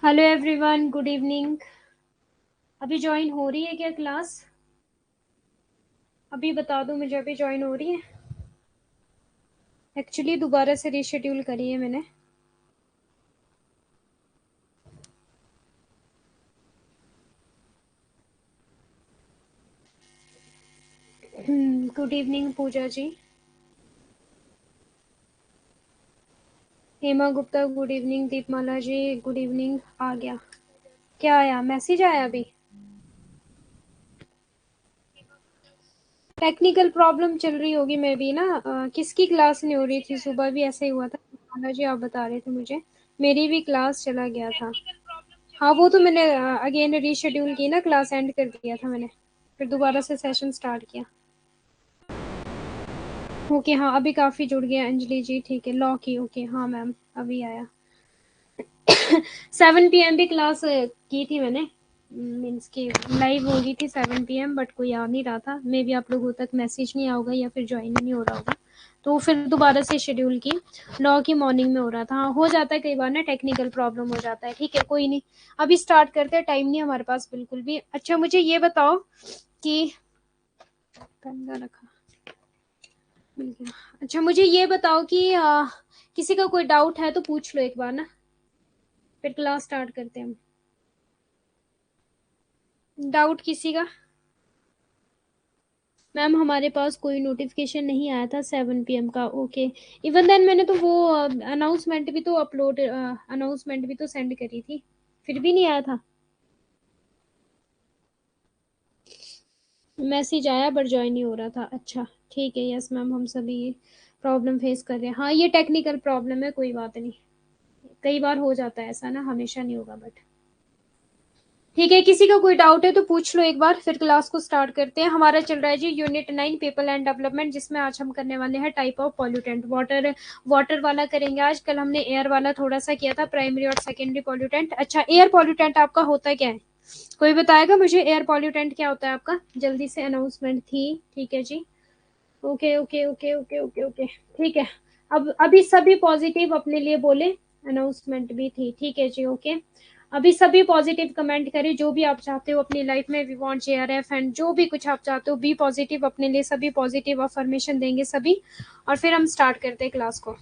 Hello everyone, good evening. अभी join हो रही है क्या क्लास? अभी बता दो मुझे, अभी ज्वाइन हो रही है? एक्चुअली दोबारा से रीशेड्यूल करी है मैंने। Good evening Pooja ji. Hema Gupta good evening. Deepmala ji good evening. आ गया? क्या आया? मैसेज आया अभी? टेक्निकल प्रॉब्लम चल रही होगी मे बी ना। किसकी क्लास नहीं हो रही थी? सुबह भी ऐसा ही हुआ था। दीपमाला जी आप बता रहे थे मुझे, मेरी भी क्लास चला गया था। हाँ, वो तो मैंने अगेन रीशेड्यूल की ना, क्लास एंड कर दिया था मैंने, फिर दोबारा से सेशन स्टार्ट किया। ओके हाँ, अभी काफ़ी जुड़ गया अंजलि जी। ठीक है, लॉ की। ओके हाँ मैम, अभी आया। 7 PM भी क्लास की थी मैंने, मीन्स की लाइव हो गई थी 7 PM, बट कोई आ नहीं रहा था। मे बी आप लोगों तक मैसेज नहीं आया होगा या फिर ज्वाइन नहीं हो रहा होगा, तो फिर दोबारा से शेड्यूल की। लॉ की मॉर्निंग में हो रहा था। हाँ, हो जाता है कई बार ना, टेक्निकल प्रॉब्लम हो जाता है। ठीक है, कोई नहीं, अभी स्टार्ट करते हैं। टाइम नहीं हमारे पास बिल्कुल भी। अच्छा मुझे ये बताओ कि गंदा रखा मिल गया। अच्छा मुझे ये बताओ कि किसी का कोई डाउट है तो पूछ लो एक बार ना, फिर क्लास स्टार्ट करते हैं हम। डाउट किसी का? मैम हमारे पास कोई नोटिफिकेशन नहीं आया था 7 PM का। ओके, इवन देन मैंने तो वो अनाउंसमेंट भी तो सेंड करी थी, फिर भी नहीं आया था। मैसेज आया बट ज्वाइन नहीं हो रहा था। अच्छा ठीक है, यस मैम, हम सभी प्रॉब्लम फेस कर रहे हैं। हाँ, ये टेक्निकल प्रॉब्लम है, कोई बात नहीं। कई बार हो जाता है ऐसा ना, हमेशा नहीं होगा बट ठीक है। किसी का कोई डाउट है तो पूछ लो एक बार, फिर क्लास को स्टार्ट करते हैं। हमारा चल रहा है जी यूनिट 9 पीपल एंड डेवलपमेंट, जिसमें आज हम करने वाले हैं type of pollutant. Water water वाला करेंगे आज। कल हमने एयर वाला थोड़ा सा किया था, प्राइमरी और सेकेंडरी पॉल्यूटेंट। अच्छा, एयर पॉल्यूटेंट आपका होता क्या है? कोई बताएगा मुझे एयर पॉल्यूटेंट क्या होता है आपका? जल्दी से, अनाउंसमेंट थी। ठीक है जी। Okay okay okay okay okay okay, ठीक है। अब अभी सभी पॉजिटिव अपने लिए बोले। अनाउंसमेंट भी थी, ठीक है जी। ओके, अभी सभी पॉजिटिव कमेंट करें जो भी आप चाहते हो अपनी लाइफ में। वी वांट जेआरएफ एंड जो भी कुछ आप चाहते हो, बी पॉजिटिव अपने लिए। सभी पॉजिटिव अफर्मेशन देंगे सभी, और फिर हम स्टार्ट करते हैं क्लास को।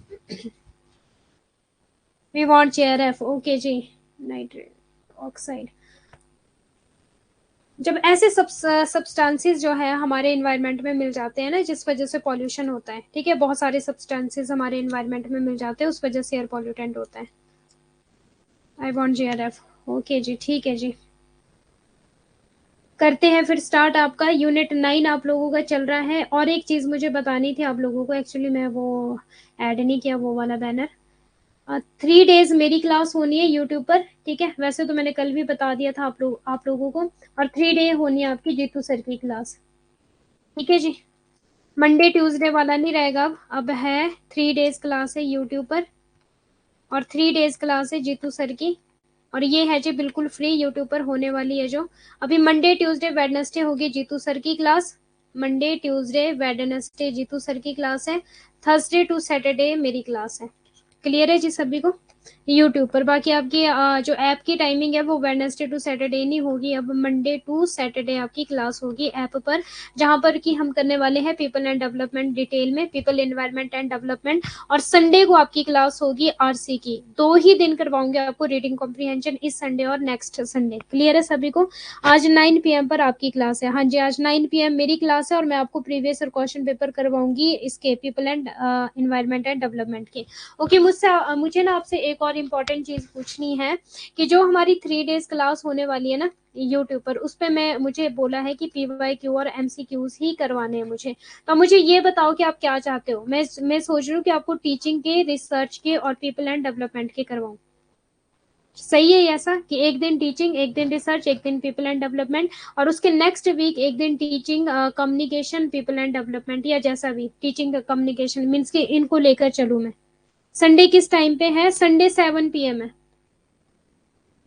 वी वांट जेआरएफ, ओके जी। Nitrate oxide. जब ऐसे सब्सटेंसेस जो है हमारे एनवायरनमेंट में मिल जाते हैं ना, जिस वजह से पॉल्यूशन होता है, ठीक है, बहुत सारे सब्सटेंसेस हमारे एनवायरनमेंट में मिल जाते हैं, उस वजह से एयर पॉल्यूटेंट होता है। आई वांट जेआरएफ, ओके जी, ठीक है जी। करते हैं फिर स्टार्ट। आपका यूनिट 9 आप लोगों का चल रहा है। और एक चीज मुझे बतानी थी आप लोगों को, एक्चुअली मैं वो ऐड नहीं किया, वो वाला बैनर। 3 डेज मेरी क्लास होनी है यूट्यूब पर, ठीक है। वैसे तो मैंने कल भी बता दिया था आप लोगों को। और 3 डे होनी है आपकी जीतू सर की क्लास, ठीक है जी। मंडे ट्यूसडे वाला नहीं रहेगा अब है। 3 डेज क्लास है यूट्यूब पर, और 3 डेज क्लास है जीतू सर की। और ये है जी बिल्कुल फ्री, यूट्यूब पर होने वाली है जो। अभी मंडे ट्यूसडे वेडनेसडे होगी जीतू सर की class. Monday Tuesday Wednesday Jeetu sir की क्लास है। थर्सडे टू सैटरडे मेरी क्लास है। क्लियर है जी सभी को? यूट्यूब पर। बाकी आपकी जो ऐप की टाइमिंग है वो वेडनेसडे टू सैटरडे नहीं होगी, अब मंडे टू सैटरडे आपकी क्लास होगी ऐप पर, जहां पर कि हम करने वाले हैं पीपल एंड डेवलपमेंट डिटेल में, पीपल एनवायरमेंट एंड डेवलपमेंट। और संडे को आपकी क्लास होगी आरसी की। 2 ही दिन करवाऊंगे आपको रीडिंग कॉम्प्रीहेंशन, इस संडे और नेक्स्ट संडे। क्लियर है सभी को? आज 9 PM पर आपकी क्लास है। हाँ जी, आज 9 PM मेरी क्लास है, और मैं आपको प्रीवियस और क्वेश्चन पेपर करवाऊंगी इसके people and environment and development के। ओके, मुझे ना आपसे एक और इम्पोर्टेंट चीज पूछनी है, कि जो हमारी 3 डेज क्लास होने वाली है ना यूट्यूब पर, उस पे मुझे बोला है कि PYQ और MCQs ही करवाने हैं मुझे। तो मुझे ये बताओ कि आप क्या चाहते हो। मैं सोच रही हूँ कि आपको टीचिंग के, रिसर्च के और पीपल एंड डेवलपमेंट के करवाऊं। सही है ऐसा कि एक दिन टीचिंग, एक दिन रिसर्च, एक दिन पीपल एंड डेवलपमेंट, और उसके नेक्स्ट वीक एक दिन teaching, communication, people and development, या जैसा भी टीचिंग कम्युनिकेशन, मीन्स के इनको लेकर चलूं मैं। संडे किस टाइम पे है? संडे 7 PM है।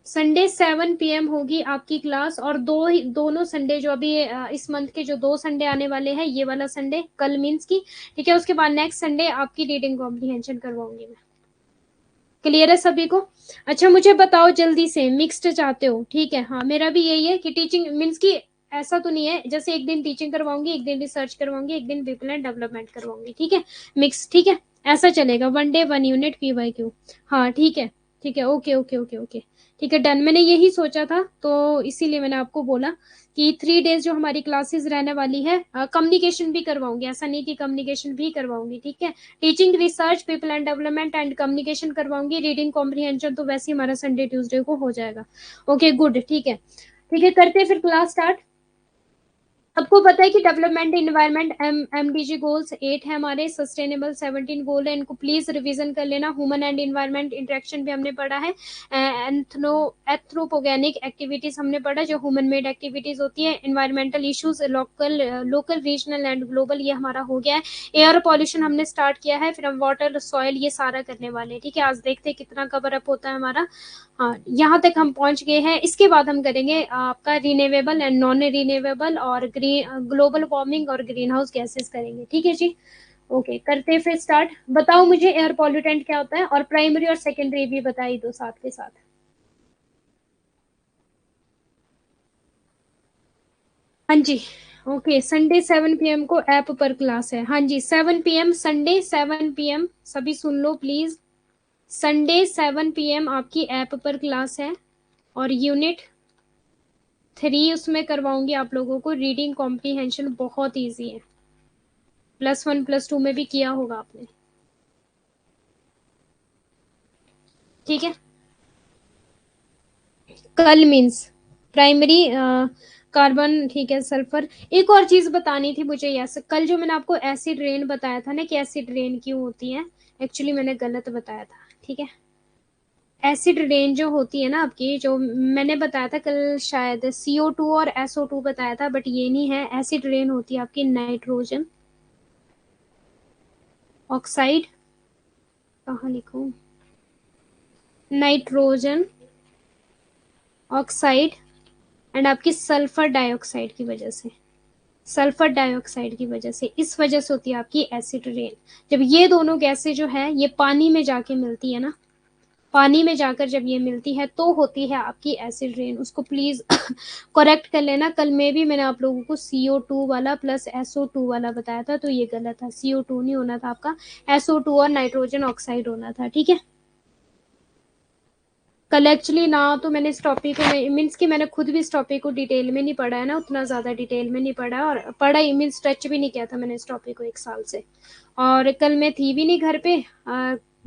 संडे 7 PM होगी आपकी क्लास। और दोनों संडे जो अभी इस मंथ के जो 2 संडे आने वाले हैं, ये वाला संडे कल मीन्स की, ठीक है, उसके बाद नेक्स्ट संडे आपकी रीडिंग कॉम्प्रीहेंशन करवाऊंगी मैं। क्लियर है सभी को? अच्छा मुझे बताओ जल्दी से, मिक्स्ड चाहते हो? ठीक है, हाँ मेरा भी यही है कि टीचिंग मीन्स की ऐसा तो नहीं है जैसे एक दिन टीचिंग करवाऊंगी, एक दिन रिसर्च करवाऊंगी, एक दिन पीपल एंड डेवलपमेंट करवाऊंगी, ठीक है, मिक्स, ठीक है, ऐसा चलेगा, 1 डे 1 यूनिट PYQ। हाँ ठीक है, ठीक है, ओके ओके ओके ओके, ठीक है डन, मैंने यही सोचा था तो इसीलिए मैंने आपको बोला कि 3 डेज जो हमारी क्लासेस रहने वाली है, कम्युनिकेशन भी करवाऊंगी, ऐसा नहीं कि कम्युनिकेशन भी करवाऊंगी, ठीक है, teaching, research, people and development and communication करवाऊंगी, रीडिंग कॉम्प्रिहेंशन तो वैसे ही हमारा संडे ट्यूसडे को हो जाएगा। ओके गुड, ठीक है, ठीक है, करते हैं फिर क्लास स्टार्ट। आपको पता है कि डेवलपमेंट इन्वायरमेंट MDG गोल्स 8 है हमारे, सस्टेनेबल 17 गोल है, इनको प्लीज रिवीजन कर लेना। ह्यूमन एंड इन्वायरमेंट इंटरेक्शन भी हमने पढ़ा है। एंथनो एथ्रोपोगेनिक एक्टिविटीज हमने पढ़ा, जो ह्यूमन मेड एक्टिविटीज होती है। Environmental issues, local regional and global, ये हमारा हो गया है। एयर पॉल्यूशन हमने स्टार्ट किया है, फिर हम वाटर सॉइल ये सारा करने वाले हैं, ठीक है, आज देखते हैं कितना कवर अप होता है हमारा। हाँ यहाँ तक हम पहुंच गए हैं, इसके बाद हम करेंगे आपका रिन्यूएबल एंड नॉन रिन्यूएबल और ग्रीन ग्लोबल वार्मिंग और ग्रीन हाउस गैसेस करेंगे, ठीक है जी। ओके करते हैं फिर स्टार्ट। बताओ मुझे एयर पॉल्यूटेंट क्या होता है, और प्राइमरी और सेकेंडरी भी बताई दो साथ के साथ। हाँ जी, ओके, संडे 7 PM को ऐप पर क्लास है, हाँ जी 7 PM, संडे 7 PM, सभी सुन लो प्लीज, संडे 7 PM आपकी ऐप पर क्लास है, और यूनिट 3 उसमें करवाऊंगी आप लोगों को। रीडिंग कॉम्प्रीहेंशन बहुत इजी है, +1 +2 में भी किया होगा आपने, ठीक है। कल मीन्स प्राइमरी कार्बन, ठीक है, सल्फर। एक और चीज बतानी थी मुझे, यस कल जो मैंने आपको एसिड रेन बताया था ना कि एसिड रेन क्यों होती है, एक्चुअली मैंने गलत बताया था, ठीक है। एसिड रेन जो होती है ना आपकी, जो मैंने बताया था कल शायद CO2 और SO2 बताया था, बट ये नहीं है, एसिड रेन होती है आपकी नाइट्रोजन ऑक्साइड, कहाँ लिखूं, नाइट्रोजन ऑक्साइड एंड आपकी सल्फर डाइऑक्साइड की वजह से, सल्फर डाइऑक्साइड की वजह से, इस वजह से होती है आपकी एसिड रेन। जब ये दोनों गैसें जो है ये पानी में जाके मिलती है ना, पानी में जाकर जब ये मिलती है तो होती है आपकी एसिड रेन, उसको प्लीज करेक्ट कर लेना। कल में भी मैंने आप लोगों को CO2 वाला प्लस SO2 वाला बताया था, तो ये गलत था, CO2 नहीं होना था आपका, SO2 और नाइट्रोजन ऑक्साइड होना था, ठीक है। कल एक्चुअली ना तो मैंने इस टॉपिक को मीन्स कि मैंने खुद भी इस टॉपिक को डिटेल में नहीं पढ़ा है ना, उतना ज़्यादा डिटेल में नहीं पढ़ा, और पढ़ा ही मीन्स टच भी नहीं किया था मैंने इस टॉपिक को 1 साल से। और कल मैं थी भी नहीं घर पे,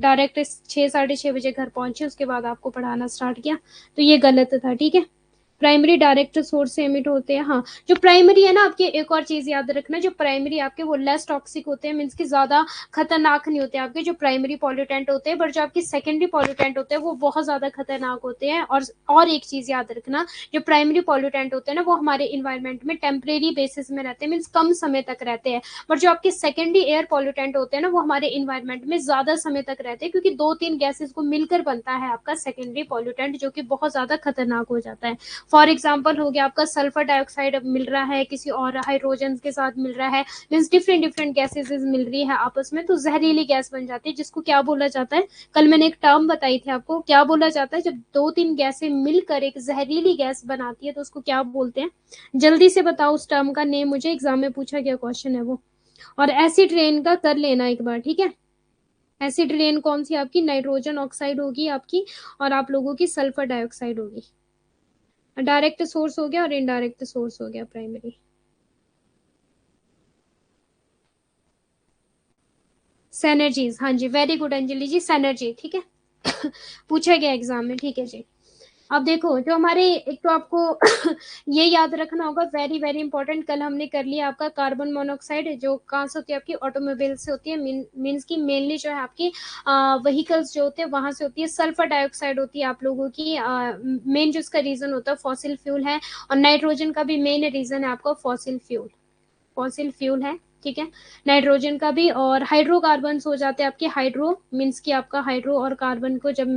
डायरेक्ट 6 साढ़े 6 बजे घर पहुंची, उसके बाद आपको पढ़ाना स्टार्ट किया, तो ये गलत था, ठीक है। प्राइमरी डायरेक्ट सोर्स से एमिट होते हैं, हाँ जो प्राइमरी है ना आपके, एक और चीज याद रखना, जो प्राइमरी आपके वो लेस टॉक्सिक होते हैं, मीन्स की ज्यादा खतरनाक नहीं होते आपके जो प्राइमरी पॉल्यूटेंट होते हैं, बट जो आपके सेकेंडरी पॉल्यूटेंट होते हैं वो बहुत ज्यादा खतरनाक होते हैं। और एक चीज याद रखना, जो प्राइमरी पॉल्यूटेंट होते हैं ना वो हमारे इन्वायरमेंट में टेम्परेरी बेसिस में रहते हैं, मीन्स कम समय तक रहते हैं, बट जो आपके सेकेंडरी एयर पॉल्यूटेंट होते हैं ना वो हमारे इन्वायरमेंट में ज्यादा समय तक रहते हैं, क्योंकि 2-3 गैसेस को मिलकर बनता है आपका सेकेंडरी पॉल्यूटेंट, जो कि बहुत ज्यादा खतरनाक हो जाता है। फॉर एग्जाम्पल हो गया आपका सल्फर डाइऑक्साइड मिल रहा है किसी और हाइड्रोजन के साथ मिल रहा है, मीन्स डिफरेंट डिफरेंट गैसेज मिल रही है आपस में, तो जहरीली गैस बन जाती है, जिसको क्या बोला जाता है, कल मैंने एक टर्म बताई थी आपको, क्या बोला जाता है, जब 2-3 गैसें मिलकर एक जहरीली गैस बनाती है तो उसको क्या बोलते हैं, जल्दी से बताओ उस टर्म का नेम, मुझे एग्जाम में पूछा गया क्वेश्चन है वो। और एसिड रेन का कर लेना एक बार, ठीक है। एसिड रेन कौन सी आपकी, नाइट्रोजन ऑक्साइड होगी आपकी, और आप लोगों की सल्फर डाइऑक्साइड होगी। डायरेक्ट सोर्स हो गया और इनडायरेक्ट सोर्स हो गया प्राइमरी। सैनर्जीज, हाँ जी वेरी गुड अंजलि जी, सैनर्जी, ठीक है। पूछा गया एग्जाम में, ठीक है जी। अब देखो जो हमारे, एक तो आपको ये याद रखना होगा, वेरी वेरी इंपॉर्टेंट, कल हमने कर लिया आपका कार्बन मोनोऑक्साइड, जो कहाँ से होती है आपकी, ऑटोमोबाइल से होती है, मीन्स की मेनली जो है आपकी व्हीकल्स जो होते हैं वहां से होती है। सल्फर डाइऑक्साइड होती है आप लोगों की, मेन जो इसका रीजन होता है फॉसिल फ्यूल है, और नाइट्रोजन का भी मेन रीजन है आपका फॉसिल फ्यूल, फॉसिल फ्यूल है। ठीक है, नाइट्रोजन का भी। और हाइड्रोकार्बन्स हो जाते हैं आपके, हाइड्रो मीन्स कि आपका हाइड्रो और कार्बन को जब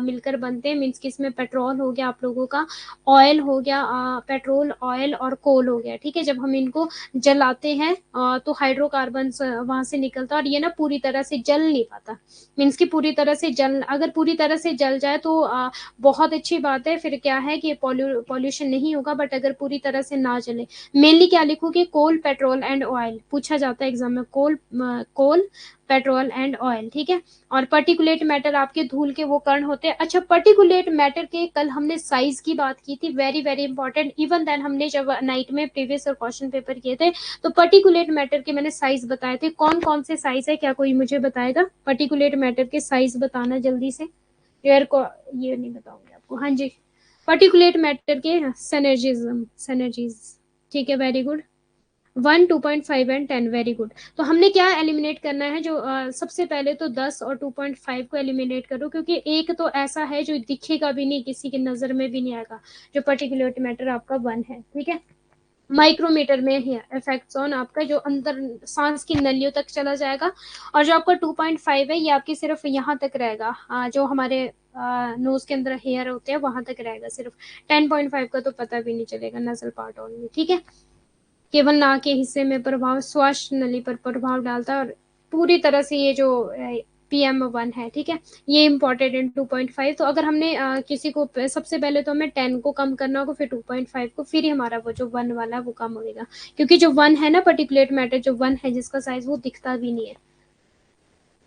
मिलकर बनते हैं, मीन्स कि इसमें पेट्रोल हो गया आप लोगों का, ऑयल हो गया, पेट्रोल, ऑयल और कोल हो गया, ठीक है। जब हम इनको जलाते हैं तो हाइड्रोकार्बन्स वहां से निकलता है, और ये ना पूरी तरह से जल नहीं पाता, मीन्स कि पूरी तरह से जल, अगर पूरी तरह से जल जाए तो बहुत अच्छी बात है, फिर क्या है कि पॉल्यूशन नहीं होगा, बट अगर पूरी तरह से ना जले, मेनली क्या लिखोगे, कोल, पेट्रोल एंड ऑयल, पूछा जाता है एग्जाम में, कोल, पेट्रोल एंड ऑयल, ठीक है। और पर्टिकुलेट मैटर आपके धूल के वो कण होते हैं। अच्छा, पर्टिकुलेट मैटर के कल हमने साइज की बात की थी, very very important, even then हमने जब नाइट में प्रीवियस और क्वेश्चन पेपर किए थे तो पर्टिकुलेट मैटर के मैंने साइज बताए थे। कौन कौन से साइज है, क्या कोई मुझे बताएगा? पर्टिकुलेट मैटर के साइज बताना जल्दी से। एयर को ये नहीं बताऊंगी आपको, हाँ जी। पर्टिकुलेट मैटर के सैनर्जीज, ठीक है, very good. 1, 2.5 and 10, very good. तो हमने क्या एलिमिनेट करना है, जो सबसे पहले तो 10 और 2.5 को एलिमिनेट करो, क्योंकि एक तो ऐसा है जो दिखेगा भी नहीं, किसी की नजर में भी नहीं आएगा, जो पर्टिकुलर मैटर आपका 1 है, ठीक है। माइक्रोमीटर में ही इफेक्ट्स ऑन आपका जो अंदर सांस की नलियों तक चला जाएगा। और जो आपका 2.5 है ये आपकी सिर्फ यहाँ तक रहेगा, जो हमारे नोज के अंदर हेयर होते हैं वहां तक रहेगा सिर्फ। 10.5 का तो पता भी नहीं चलेगा, नजल पार्ट ओनली, ठीक है। केवल नाक के हिस्से में प्रभाव, श्वास नली पर प्रभाव डालता है, और पूरी तरह से ये जो PM1 है, ठीक है, ये इम्पोर्टेंट है 2.5। तो अगर हमने किसी को सबसे पहले तो हमें 10 को कम करना होगा, फिर 2.5 को, फिर ही हमारा वो जो 1 वाला है वो कम होगा, क्योंकि जो 1 है ना, पर्टिकुलेट मैटर जो 1 है जिसका साइज, वो दिखता भी नहीं है,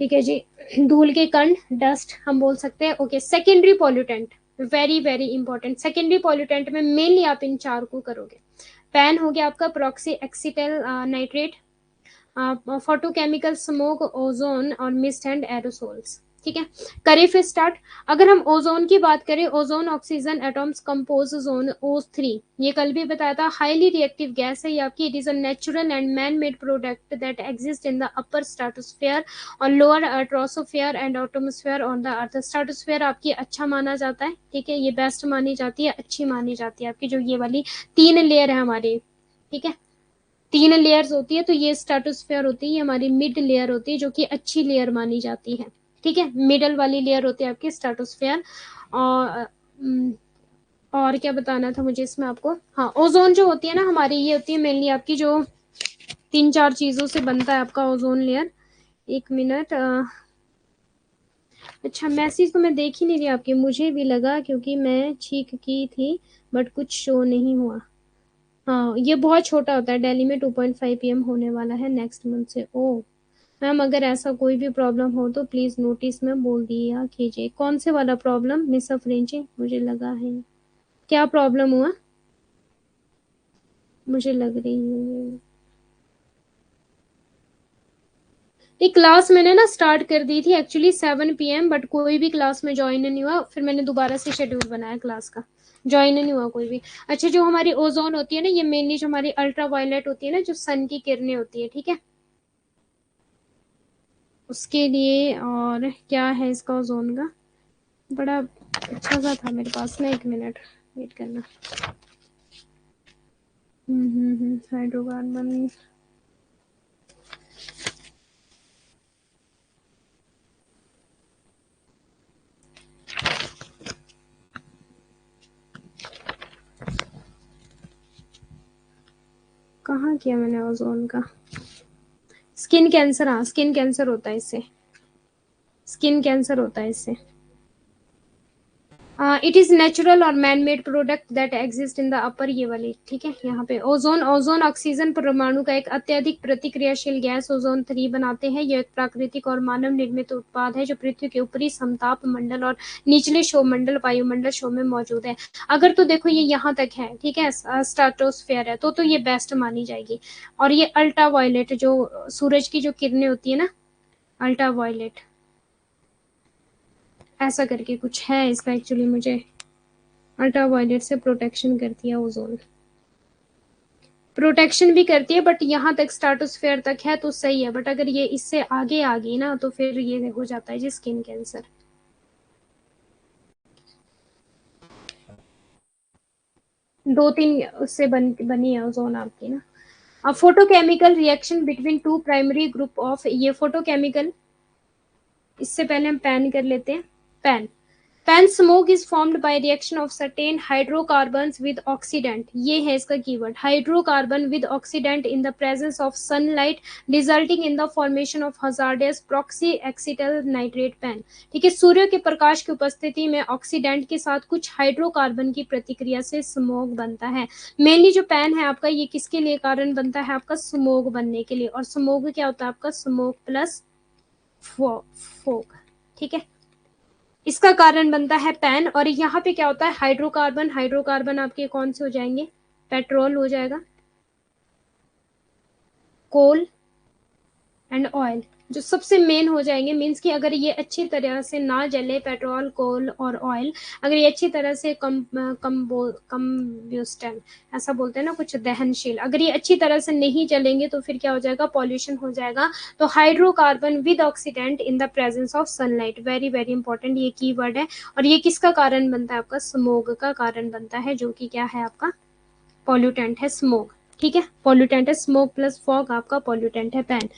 ठीक है जी। धूल के कण, डस्ट हम बोल सकते हैं। Okay, secondary pollutant, very very important. Secondary pollutant में मेनली आप इन 4 को करोगे। पैन हो गया आपका, peroxy acetyl nitrate, photochemical smoke, ozone और मिस्ट एंड एरोसोल्स, ठीक है। करें फिर स्टार्ट। अगर हम ओजोन की बात करें, ozone oxygen atoms compose zone O3, ये कल भी बताया था, हाईली रिएक्टिव गैस है ये आपकी। It is a natural and man made product that exist in the upper stratosphere और lower troposphere and atmosphere on the earth. Stratosphere आपकी अच्छा माना जाता है, ठीक है, ये बेस्ट मानी जाती है, अच्छी मानी जाती है आपकी, जो ये वाली 3 लेयर है हमारी, ठीक है, 3 लेयर्स होती है, तो ये स्ट्रेटोस्फेयर होती है, ये हमारी मिड लेयर होती है, जो कि अच्छी लेयर मानी जाती है, ठीक है। मिडल वाली लेयर होती है आपकी स्ट्रेटोस्फेयर। और और क्या बताना था मुझे इसमें आपको, हाँ, ओजोन जो होती है ना हमारी, ये होती है मेनली आपकी, जो 3-4 चीजों से बनता है आपका ओजोन लेयर। एक मिनट, अच्छा, मैसेज तो मैं देख ही नहीं रही आपकी, मुझे भी लगा क्योंकि मैं ठीक की थी, बट कुछ शो नहीं हुआ। हाँ, ये बहुत छोटा होता है, दिल्ली में 2.5 PM होने वाला है नेक्स्ट मंथ से। ओ मैम, अगर ऐसा कोई भी प्रॉब्लम हो तो प्लीज नोटिस में बोल दिया कीजिए। कौन से वाला प्रॉब्लम, मिस अफ्रेंचिंग मुझे लगा है, क्या प्रॉब्लम हुआ, मुझे लग रही है ये क्लास मैंने ना स्टार्ट कर दी थी एक्चुअली 7 PM, बट कोई भी क्लास में ज्वाइन नहीं हुआ, फिर मैंने दोबारा से शेड्यूल बनाया क्लास का, ज्वाइन नहीं हुआ कोई भी। अच्छा, जो हमारी ओजोन होती है ना, ये मेनली जो हमारी अल्ट्रा वायलेट होती है ना, जो सन की किरणें होती है, ठीक है, उसके लिए। और क्या है इसका ओजोन का, बड़ा अच्छा सा था मेरे पास ना, एक मिनट वेट करना। हाइड्रोकार्बन, कहाँ किया मैंने ओजोन का, स्किन कैंसर, हाँ स्किन कैंसर होता है इससे, स्किन कैंसर होता है इससे। इट इज नेचुरल और man made product that exist in the अपर, ये वाली, ठीक है। यहाँ पे ओजोन, ओजोन ऑक्सीजन परमाणु का एक अत्यधिक प्रतिक्रियाशील गैस ओजोन 3 बनाते हैं। यह एक प्राकृतिक और मानव निर्मित उत्पाद है जो पृथ्वी के ऊपरी समताप मंडल और निचले शोमंडल वायुमंडल शो में मौजूद है। अगर तो देखो ये यहाँ तक है, ठीक है, स्ट्रेटोस्फेयर है, तो ये बेस्ट मानी जाएगी। और ये अल्ट्रा वायलेट, जो सूरज की जो किरणें होती है ना, अल्ट्रा वायलेट, ऐसा करके कुछ है इसका एक्चुअली, मुझे अल्ट्रावायलेट से प्रोटेक्शन करती है ओजोन, प्रोटेक्शन भी करती है, बट यहाँ तक स्ट्रेटोस्फेयर तक है तो सही है, बट अगर ये इससे आगे आ गई ना तो फिर ये हो जाता है जी स्किन कैंसर। 2-3 उससे बनी है ओजोन आपकी ना। Photochemical reaction between two primary group of, ये फोटोकेमिकल, इससे पहले हम पैन कर लेते हैं। PAN, PAN smoke is formed by reaction of certain hydrocarbons with oxidant, ये है इसका keyword, hydrocarbon with oxidant in the presence of sunlight resulting in the formation of hazardous peroxy acetyl nitrate PAN. ठीक है, सूर्य के प्रकाश की उपस्थिति में oxidant के साथ कुछ हाइड्रोकार्बन की प्रतिक्रिया से स्मोक बनता है। मेनली जो पैन है आपका, ये किसके लिए कारण बनता है आपका, स्मोक बनने के लिए। और स्मोक क्या होता है आपका, स्मोक प्लस फोग। ठीक है, इसका कारण बनता है पैन। और यहाँ पे क्या होता है, हाइड्रोकार्बन, हाइड्रोकार्बन आपके कौन से हो जाएंगे, पेट्रोल हो जाएगा, कोल एंड ऑयल, जो सबसे मेन हो जाएंगे। मीन्स कि अगर ये अच्छी तरह से ना जले, पेट्रोल, कोल और ऑयल, अगर ये अच्छी तरह से कम्ब्यूस्टन, ऐसा बोलते हैं ना कुछ, दहनशील, अगर ये अच्छी तरह से नहीं जलेंगे तो फिर क्या हो जाएगा, पॉल्यूशन हो जाएगा। तो hydrocarbon with oxidant in the presence of sunlight, very very important ये कीवर्ड है। और ये किसका कारण बनता है आपका, स्मोग का कारण बनता है, जो कि क्या है आपका, पॉल्यूटेंट है स्मोक। ठीक है, पॉल्यूटेंट है स्मोक प्लस फॉग, आपका पॉल्यूटेंट है पैन।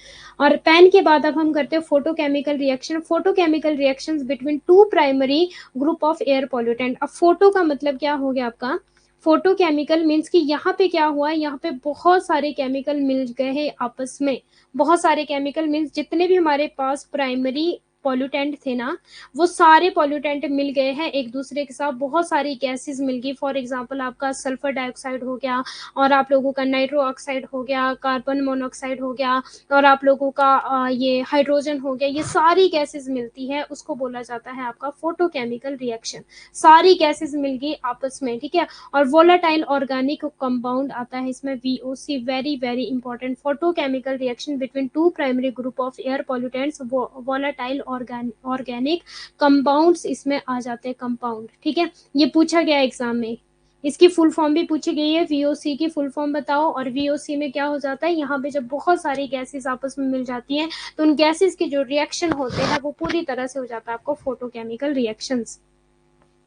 और पैन के बाद अब हम करते हैं photochemical reaction. Photochemical reactions between two primary group of air pollutant. अब फोटो का मतलब क्या हो गया आपका, फोटोकेमिकल मीन्स कि यहाँ पे क्या हुआ है, यहाँ पे बहुत सारे केमिकल मिल गए हैं आपस में। बहुत सारे केमिकल मीन्स जितने भी हमारे पास प्राइमरी पॉल्यूटेंट थे ना, वो सारे पॉल्यूटेंट मिल गए हैं एक दूसरे के साथ, बहुत सारी गैसेस मिल गई। फॉर एग्जांपल आपका सल्फर डाइऑक्साइड हो गया, और आप लोगों का नाइट्रो ऑक्साइड हो गया, कार्बन मोनोऑक्साइड हो गया, और आप लोगों का ये हाइड्रोजन हो गया, ये सारी गैसेस मिलती है, उसको बोला जाता है आपका फोटोकेमिकल रिएक्शन। सारी गैसेस मिल गई आपस में, ठीक है। और वोलाटाइल ऑर्गेनिक कंपाउंड आता है इसमें, VOC, very very important. Photochemical reaction between two primary group of air pollutants, volatile organic compounds इसमें आ जाते हैं, कंपाउंड। ठीक है, ये पूछा गया एग्जाम में, इसकी फुल फॉर्म भी पूछी गई है, VOC की फुल फॉर्म बताओ। और VOC में क्या हो जाता है, यहाँ पे जब बहुत सारी गैसेस आपस में मिल जाती हैं तो उन गैसेस के जो रिएक्शन होते हैं वो पूरी तरह से हो जाता है आपको फोटोकेमिकल रिएक्शंस।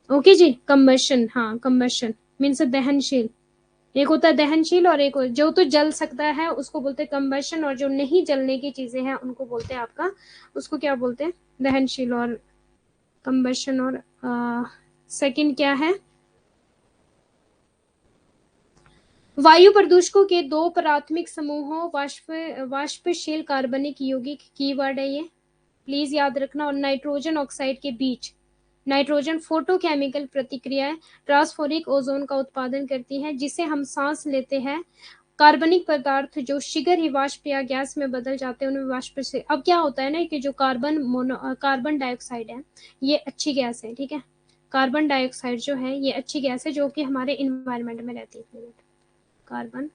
ओके जी, कंबशन, हाँ कंबशन मीन्स दहनशील। एक होता है दहनशील और एक जो तो जल सकता है उसको बोलते हैं कंबशन, और जो नहीं जलने की चीजें हैं उनको बोलते हैं आपका, उसको क्या बोलते हैं, दहनशील और कंबशन। और सेकंड क्या है, वायु प्रदूषकों के दो प्राथमिक समूहों, वाष्पशील कार्बनिक यौगिक, कीवर्ड है ये, प्लीज याद रखना। और नाइट्रोजन ऑक्साइड के बीच, नाइट्रोजन फोटोकेमिकल प्रतिक्रियाएं ट्रांसफोरिक ओजोन का उत्पादन करती है, जिसे हम सांस लेते हैं। कार्बनिक पदार्थ जो शीघ्र ही वाष्प या गैस में बदल जाते हैं, उन्हें वाष्प से, अब क्या होता है ना कि जो कार्बन डाइऑक्साइड है ये अच्छी गैस है, ठीक है। कार्बन डाइऑक्साइड जो है ये अच्छी गैस है, जो कि हमारे इन्वायरमेंट में रहती है। कार्बन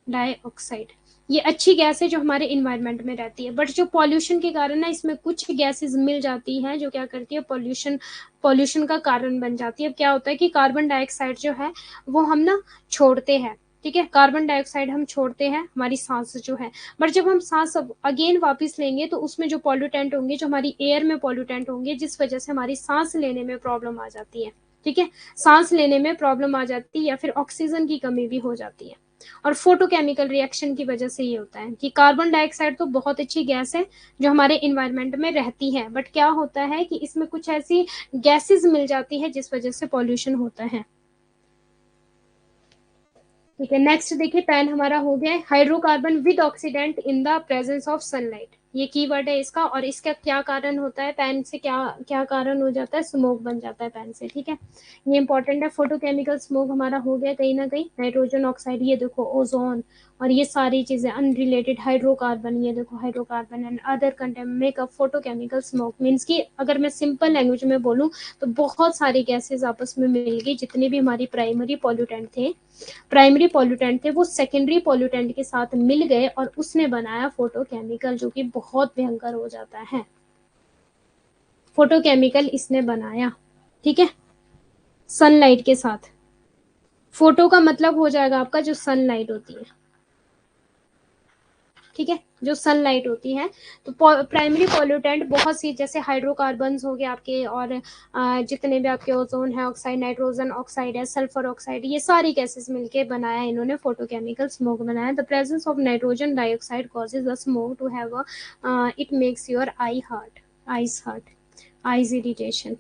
डाइऑक्साइड ये अच्छी गैस है जो हमारे इन्वायरमेंट में रहती है, बट जो पॉल्यूशन के कारण ना इसमें कुछ गैसेस मिल जाती हैं जो क्या करती है, पॉल्यूशन का कारण बन जाती है। अब क्या होता है कि कार्बन डाइऑक्साइड जो है वो हम ना छोड़ते हैं, ठीक है, कार्बन डाइऑक्साइड हम छोड़ते हैं हमारी सांस जो है, बट जब हम सांस अगेन वापस लेंगे तो उसमें जो पॉल्यूटेंट होंगे, जो हमारी एयर में पॉल्यूटेंट होंगे, जिस वजह से हमारी सांस लेने में प्रॉब्लम आ जाती है, ठीक है, सांस लेने में प्रॉब्लम आ जाती है या फिर ऑक्सीजन की कमी भी हो जाती है। और फोटोकेमिकल रिएक्शन की वजह से ये होता है कि कार्बन डाइऑक्साइड तो बहुत अच्छी गैस है जो हमारे इन्वायरमेंट में रहती है, बट क्या होता है कि इसमें कुछ ऐसी गैसेस मिल जाती है जिस वजह से पॉल्यूशन होता है। ठीक है, नेक्स्ट देखिए, पैन हमारा हो गया है, hydrocarbon with oxidant in the presence of sunlight, ये कीवर्ड है इसका। और इसका क्या कारण होता है, पैन से क्या क्या कारण हो जाता है, स्मोक बन जाता है पैन से, ठीक है, ये इंपॉर्टेंट है। फोटोकेमिकल स्मोक हमारा हो गया कहीं ना कहीं, नाइट्रोजन ऑक्साइड, ये देखो ओजोन, और ये सारी चीजें अनरिलेटेड, हाइड्रोकार्बन, ये देखो hydrocarbon and other content make a photochemical smoke. Means की अगर मैं सिंपल लैंग्वेज में बोलूँ तो बहुत सारी गैसेज आपस में मिल गई, जितने भी हमारी प्राइमरी पॉल्यूटेंट थे वो सेकेंडरी पॉल्यूटेंट के साथ मिल गए और उसने बनाया फोटोकेमिकल, जो कि बहुत भयंकर हो जाता है। फोटोकेमिकल इसने बनाया, ठीक है, सनलाइट के साथ। फोटो का मतलब हो जाएगा आपका जो सनलाइट होती है, ठीक है, जो सनलाइट होती है। तो प्राइमरी पॉल्यूटेंट बहुत सी, जैसे हाइड्रोकार्बन्स हो गए आपके, और जितने भी आपके ओजोन है ऑक्साइड, नाइट्रोजन ऑक्साइड है, सल्फर ऑक्साइड, ये सारी गैसेस मिलके बनाया इन्होंने फोटोकेमिकल स्मोक बनाया। The presence of nitrogen dioxide causes the smoke to have it makes your eyes hurt, eyes irritation.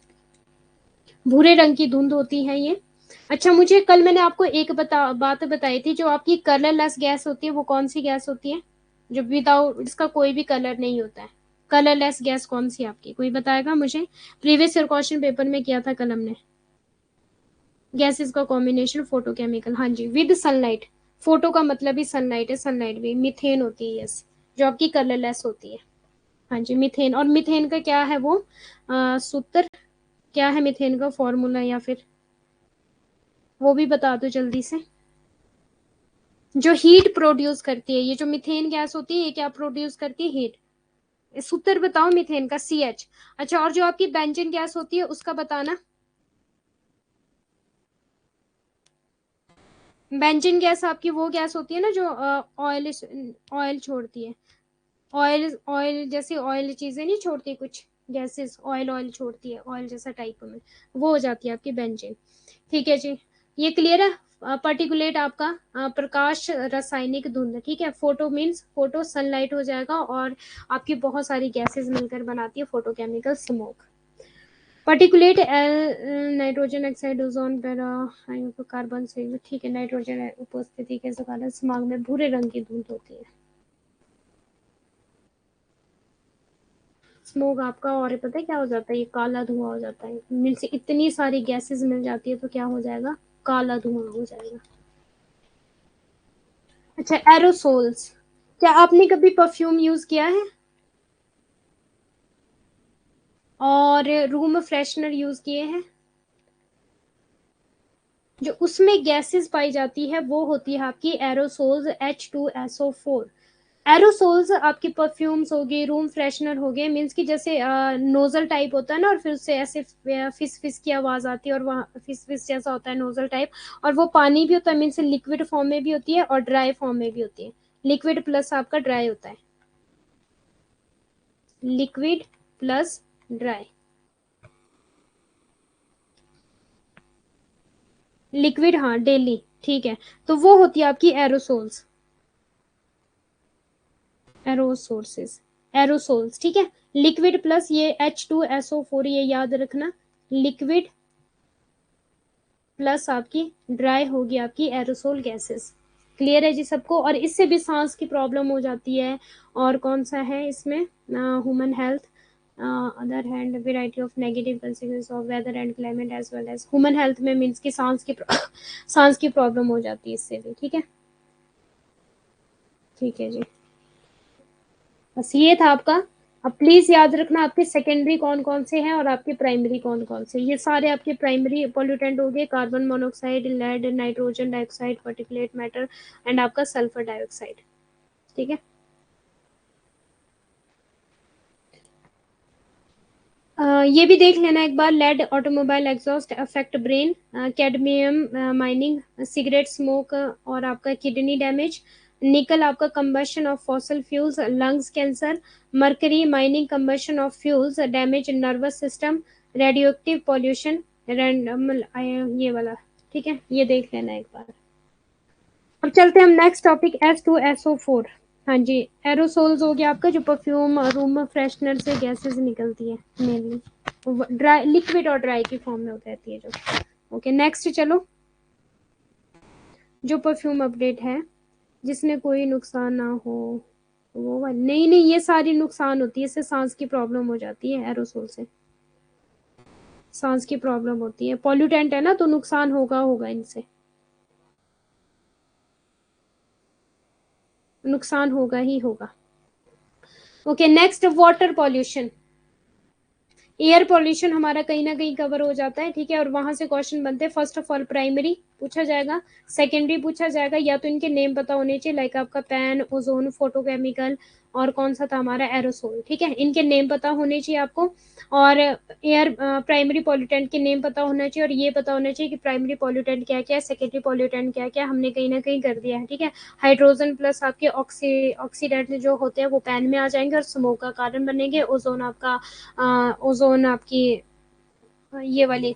भूरे रंग की धुंध होती है ये। अच्छा, मुझे कल मैंने आपको एक बात बताई थी, जो आपकी कलरलेस गैस होती है वो कौन सी गैस होती है, जो विदाउट, इसका कोई भी कलर नहीं होता है। कलरलेस गैस कौन सी आपकी, कोई बताएगा मुझे? प्रीवियस ईयर क्वेश्चन पेपर में किया था कल हमने। गैसेस का कॉम्बिनेशन फोटोकेमिकल, हाँ जी, विद सनलाइट। फोटो का मतलब ही सनलाइट है, सनलाइट भी मीथेन होती है, यस, जो आपकी कलरलेस होती है। हाँ जी, मीथेन। और मीथेन का क्या है वो सूत्र, क्या है मीथेन का फॉर्मूला, या फिर वो भी बता दो जल्दी से। जो हीट प्रोड्यूस करती है, ये जो मीथेन गैस होती है, ये क्या प्रोड्यूस करती है? हीट। सूत्र बताओ मीथेन का, CH। अच्छा, और जो आपकी बेंजीन गैस होती है उसका बताना। बेंजीन गैस आपकी वो गैस होती है ना जो ऑयल ऑयल छोड़ती है। ऑयल ऑयल जैसी ऑयल चीजें नहीं छोड़ती कुछ गैसेस, ऑयल ऑयल छोड़ती है, ऑयल जैसा टाइप में, वो हो जाती है आपकी बेंजीन। ठीक है जी, ये क्लियर है? पर्टिकुलेट आपका प्रकाश रासायनिक धुंध, ठीक है। फोटो मीन्स फोटो, सनलाइट हो जाएगा, और आपकी बहुत सारी गैसेस मिलकर बनाती है photochemical smoke. Particulate nitrogen oxide, ozone para, carbon से, ठीक है, नाइट्रोजन उपस्थिति के कारण स्मॉग में भूरे रंग की धुंध होती है। स्मोक आपका, और पता है क्या हो जाता है, ये काला धुआं हो जाता है। मिल से इतनी सारी गैसेस मिल जाती है तो क्या हो जाएगा, काला धुआं हो जाएगा। अच्छा, एरोसोल्स, क्या आपने कभी परफ्यूम यूज किया है और रूम फ्रेशनर यूज किए हैं? जो उसमें गैसेस पाई जाती है वो होती है आपकी एरोसोल्स, H2SO4। एरोसोल्स आपकी परफ्यूम्स हो गए, रूम फ्रेशनर हो गए, मीन्स की जैसे नोजल टाइप होता है ना, और फिर उससे ऐसे फिस फिस की आवाज आती है, और वहाँ फिस फिस जैसा होता है नोजल टाइप, और वो पानी भी होता है, मीन्स लिक्विड फॉर्म में भी होती है और ड्राई फॉर्म में भी होती है। लिक्विड प्लस आपका ड्राई होता है, लिक्विड प्लस ड्राई। लिक्विड, हाँ, डेली, ठीक है। तो वो होती है आपकी एरोसोल्स, एरोसोर्सेस, एरोसोल्स, ठीक है। लिक्विड प्लस ये H2SO4, ये याद रखना, लिक्विड प्लस आपकी ड्राई होगी आपकी एरोसोल गैसेस। क्लियर है जी सबको? और इससे भी सांस की प्रॉब्लम हो जाती है। और कौन सा है इसमें, human health, other hand variety of negative consequence of weather and climate as well as human health में, मीन्स की सांस की सांस की प्रॉब्लम हो जाती है इससे भी, ठीक है। ठीक है जी, बस ये था आपका। अब प्लीज याद रखना आपके सेकेंडरी कौन कौन से हैं और आपके प्राइमरी कौन कौन से। ये सारे आपके प्राइमरी पोल्यूटेंट हो गए, carbon monoxide, lead, nitrogen dioxide, particulate matter, and आपका सल्फर डाइऑक्साइड, ठीक है। ये भी देख लेना एक बार, lead automobile exhaust affect brain, cadmium mining, cigarette smoke, और आपका किडनी डैमेज, निकल आपका combustion of fossil fuels, lungs cancer, mercury mining combustion of fuels damage nervous system, radioactive pollution, random, ये वाला, ठीक है, ये देख लेना एक बार। अब चलते हैं हम नेक्स्ट टॉपिक, H2SO4। हाँ जी, एरोसोल्स हो गया आपका, जो परफ्यूम रूम फ्रेशनर से गैसेस निकलती है मेनली, ड्राई, लिक्विड और ड्राई की फॉर्म में होती है जो। ओके, नेक्स्ट चलो, जो परफ्यूम अपडेट है जिसने कोई नुकसान ना हो, वो वाली नहीं, नहीं, ये सारी नुकसान होती है, इससे सांस की प्रॉब्लम हो जाती है, एरोसोल से सांस की प्रॉब्लम होती है, पॉल्यूटेंट है ना, तो नुकसान होगा होगा इनसे, नुकसान होगा ही होगा। Okay, next, water pollution. Air pollution हमारा कहीं ना कहीं कवर हो जाता है, ठीक है, और वहां से क्वेश्चन बनते हैं। फर्स्ट ऑफ ऑल प्राइमरी, पूछा जाएगा, सेकेंडरी पूछा जाएगा, या तो इनके नेम पता होने चाहिए, लाइक आपका पैन, ओजोन, फोटोकेमिकल, और कौन सा था हमारा एरोसोल, ठीक है, इनके नेम पता होने चाहिए आपको। और एयर प्राइमरी पॉल्यूटेंट के नेम पता होना चाहिए, और ये पता होना चाहिए कि प्राइमरी पॉल्यूटेंट क्या क्या है, सेकेंडरी पॉल्यूटेंट क्या क्या, हमने कहीं ना कहीं कर दिया है, ठीक है। हाइड्रोजन प्लस आपके ऑक्सीडेंट जो होते हैं वो पैन में आ जाएंगे और स्मोक का कारण बनेंगे। ओजोन आपका ओजोन आपकी ये वाली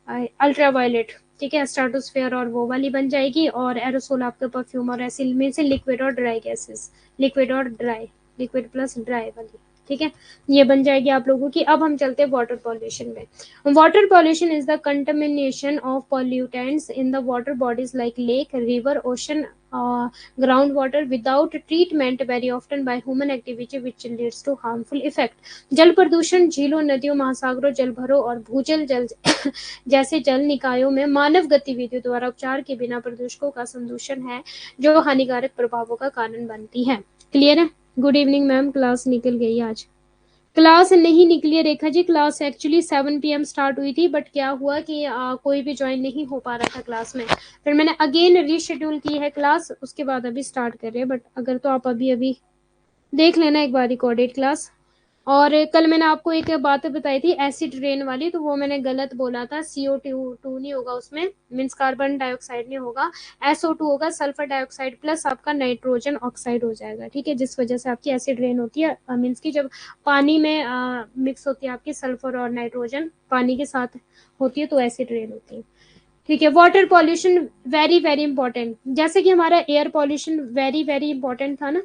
अल्ट्रावायलेट, ठीक है, स्ट्रेटोस्फेयर और वो वाली बन जाएगी। और एरोसोल आपके परफ्यूम और ऐसे में से लिक्विड और ड्राई गैसेस, लिक्विड और ड्राई, लिक्विड प्लस ड्राई वाली, ठीक है, ये बन जाएगी आप लोगों की। अब हम चलते हैं वाटर पॉल्यूशन में। Water pollution is the contamination of pollutants in the water bodies like lake, river, ocean, ground water without treatment very often by human activity which leads to harmful effect. जल प्रदूषण झीलों, नदियों, महासागरों, जलभरों और भूजल जल जैसे जल निकायों में मानव गतिविधियों द्वारा उपचार के बिना प्रदूषकों का संदूषण है जो हानिकारक प्रभावों का कारण बनती है। क्लियर है? गुड इवनिंग मैम, क्लास निकल गई आज। क्लास नहीं निकली है Rekha ji, class actually 7 PM start हुई थी, बट क्या हुआ कि कोई भी ज्वाइन नहीं हो पा रहा था क्लास में, फिर मैंने अगेन रीशेड्यूल की है क्लास, उसके बाद अभी स्टार्ट कर रहे हैं। बट अगर तो आप अभी अभी देख लेना एक बार रिकॉर्डेड क्लास। और कल मैंने आपको एक बात बताई थी एसिड रेन वाली, तो वो मैंने गलत बोला था, CO2 नहीं होगा उसमें, मीन्स कार्बन डाइऑक्साइड नहीं होगा, SO2 होगा, सल्फर डाइऑक्साइड प्लस आपका नाइट्रोजन ऑक्साइड हो जाएगा, ठीक है, जिस वजह से आपकी एसिड रेन होती है। मीन्स की जब पानी में मिक्स होती है आपकी सल्फर और नाइट्रोजन पानी के साथ होती है तो एसिड रेन होती है, ठीक है। Water pollution very very important, जैसे कि हमारा air pollution very very important था ना,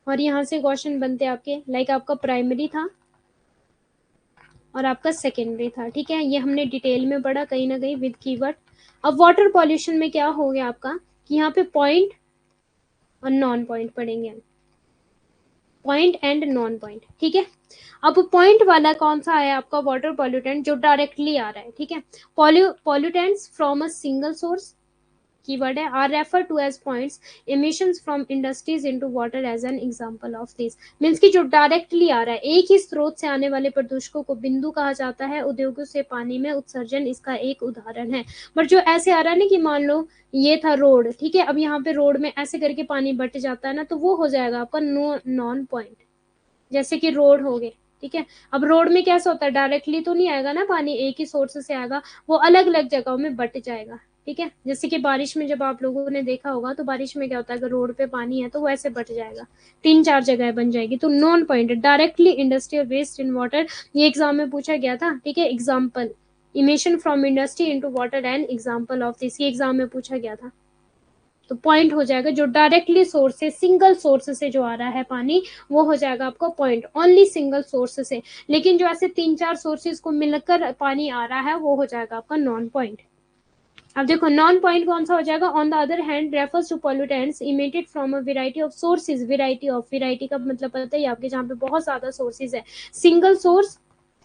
और यहाँ से क्वेश्चन बनते आपके, लाइक आपका प्राइमरी था और आपका सेकेंडरी था, ठीक है, ये हमने डिटेल में पढ़ा कहीं ना कहीं विद कीवर्ड। अब वाटर पॉल्यूशन में क्या हो गया आपका कि यहाँ पे पॉइंट और नॉन पॉइंट पढ़ेंगे, पॉइंट एंड नॉन पॉइंट, ठीक है। अब पॉइंट वाला कौन सा है आपका वाटर पॉल्यूटेंट जो डायरेक्टली आ रहा है, ठीक है, pollutants from a single source, keyword है, are refer to as points emissions from industries into water as an example of this। Means कि जो डायरेक्टली आ रहा है, एक ही स्रोत से आने वाले प्रदूषकों को बिंदु कहा जाता है। उद्योगों से पानी में उत्सर्जन इसका एक उदाहरण है। बट जो ऐसे आ रहा है ना कि मान लो ये था रोड, ठीक है, अब यहाँ पे रोड में ऐसे करके पानी बट जाता है ना, तो वो हो जाएगा आपका नॉन पॉइंट, जैसे कि रोड हो गए, ठीक है। अब रोड में कैसा होता है, डायरेक्टली तो नहीं आएगा ना पानी, एक ही सोर्स से आएगा, वो अलग अलग जगहों में बट जाएगा, ठीक है। जैसे कि बारिश में जब आप लोगों ने देखा होगा तो बारिश में क्या होता है, अगर रोड पे पानी है तो वो ऐसे बट जाएगा, 3-4 जगह बन जाएगी। तो non point directly industrial waste in water, ये एग्जाम में पूछा गया था, ठीक है। Example emission from industry into water and example of this, ये एग्जाम में पूछा गया था। तो पॉइंट हो जाएगा जो डायरेक्टली सोर्स से, सिंगल सोर्स से जो आ रहा है पानी, वो हो जाएगा आपका पॉइंट, ओनली सिंगल सोर्स से। लेकिन जो ऐसे 3-4 सोर्सेज को मिलकर पानी आ रहा है वो हो जाएगा आपका नॉन पॉइंट। अब देखो नॉन पॉइंट कौन सा हो जाएगा, on the other hand refers to pollutants emitted from a variety of sources, variety का मतलब पता है आपके, जहाँ पे बहुत ज्यादा सोर्सेज है। सिंगल सोर्स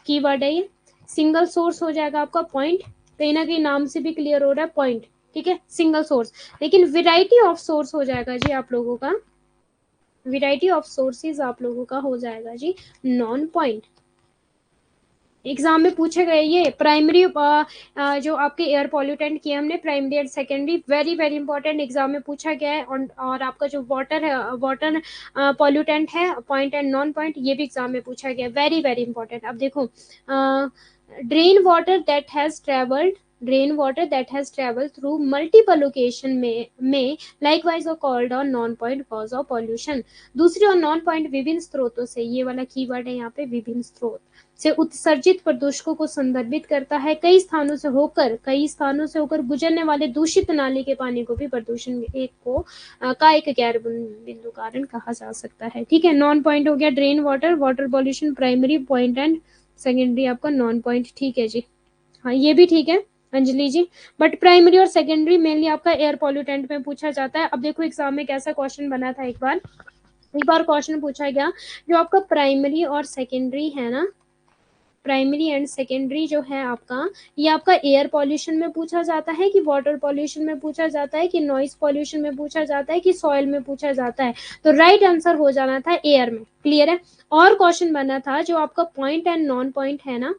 कीवर्ड है ये, सिंगल सोर्स हो जाएगा आपका पॉइंट, कहीं ना कहीं नाम से भी क्लियर हो रहा है पॉइंट, ठीक है, सिंगल सोर्स। लेकिन वेराइटी ऑफ सोर्स हो जाएगा जी आप लोगों का, वेराइटी ऑफ सोर्सेज आप लोगों का हो जाएगा जी नॉन पॉइंट। एग्जाम में पूछे गए ये प्राइमरी जो आपके एयर पॉल्यूटेंट किए हमने, primary and secondary, very very important, exam में पूछा गया है। और आपका जो वाटर है, वाटर पॉल्यूटेंट है, पॉइंट एंड नॉन पॉइंट, ये भी एग्जाम में पूछा गया, वेरी वेरी इंपॉर्टेंट। अब देखो drain water that has travelled, rain water that has travel through multiple location में likewise called on non point cause of pollution. दूसरी और नॉन पॉइंट विभिन्न स्रोतों से, ये वाला कीवर्ड है यहाँ पे, विभिन्न स्रोत से उत्सर्जित प्रदूषकों को संदर्भित करता है। कई स्थानों से होकर गुजरने वाले दूषित नाले के पानी को भी प्रदूषण का एक गैर बिंदु कारण कहा जा सकता है, ठीक है। नॉन पॉइंट हो गया drain water, water pollution primary, point and secondary आपका नॉन पॉइंट, ठीक है जी, हाँ ये भी ठीक है अंजलि जी। बट प्राइमरी और सेकेंडरी मेनली आपका एयर पॉल्यूटेंट में पूछा जाता है। अब देखो एग्जाम में कैसा क्वेश्चन बना था, एक बार क्वेश्चन पूछा गया, जो आपका प्राइमरी और सेकेंडरी है ना, प्राइमरी एंड सेकेंडरी जो है आपका, ये आपका एयर पॉल्यूशन में पूछा जाता है कि वाटर पॉल्यूशन में पूछा जाता है कि नॉइज पॉल्यूशन में पूछा जाता है कि सॉइल में पूछा जाता है, तो राइट आंसर हो जाना था एयर में। क्लियर है? और क्वेश्चन बना था जो आपका पॉइंट एंड नॉन पॉइंट है ना,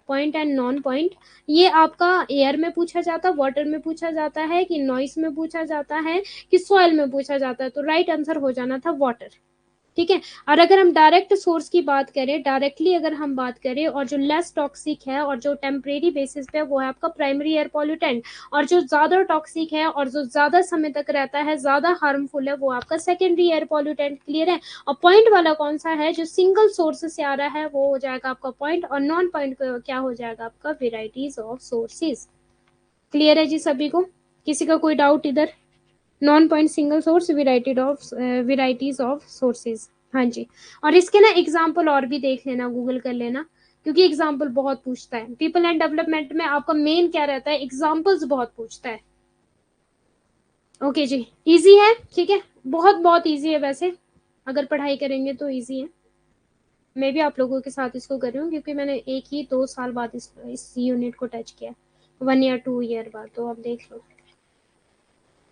पॉइंट एंड नॉन पॉइंट, ये आपका एयर में पूछा जाता, वाटर में पूछा जाता है, कि नॉइस में पूछा जाता है, कि सॉइल में पूछा जाता है, तो राइट आंसर हो जाना था वाटर। ठीक है। और अगर हम डायरेक्ट सोर्स की बात करें, डायरेक्टली अगर हम बात करें, और जो लेस टॉक्सिक है और जो टेम्परेरी बेसिस पे, वो है आपका प्राइमरी एयर पॉल्यूटेंट, और जो ज्यादा टॉक्सिक है और जो ज्यादा समय तक रहता है, ज्यादा हार्मफुल है, वो आपका सेकेंडरी एयर पॉल्यूटेंट। क्लियर है। और पॉइंट वाला कौन सा है, जो सिंगल सोर्स से आ रहा है, वो हो जाएगा आपका पॉइंट, और नॉन पॉइंट क्या हो जाएगा आपका वेराइटीज ऑफ सोर्सेज। क्लियर है जी सभी को, किसी का कोई डाउट इधर? Non point, single source, varieties of sources. हाँ जी। और इसके ना एग्जाम्पल और भी देख लेना, गूगल कर लेना, क्योंकि एग्जाम्पल बहुत पूछता है पीपल एंड डेवलपमेंट में। आपका मेन क्या रहता है, एग्जाम्पल्स बहुत पूछता है। ओके जी, इजी है, ठीक है, बहुत बहुत इजी है वैसे, अगर पढ़ाई करेंगे तो इजी है। मैं भी आप लोगों के साथ इसको कर रही हूँ, क्योंकि मैंने एक ही 2 साल बाद इस यूनिट को टच किया, 1 या 2 ईयर बाद, तो आप देख लो।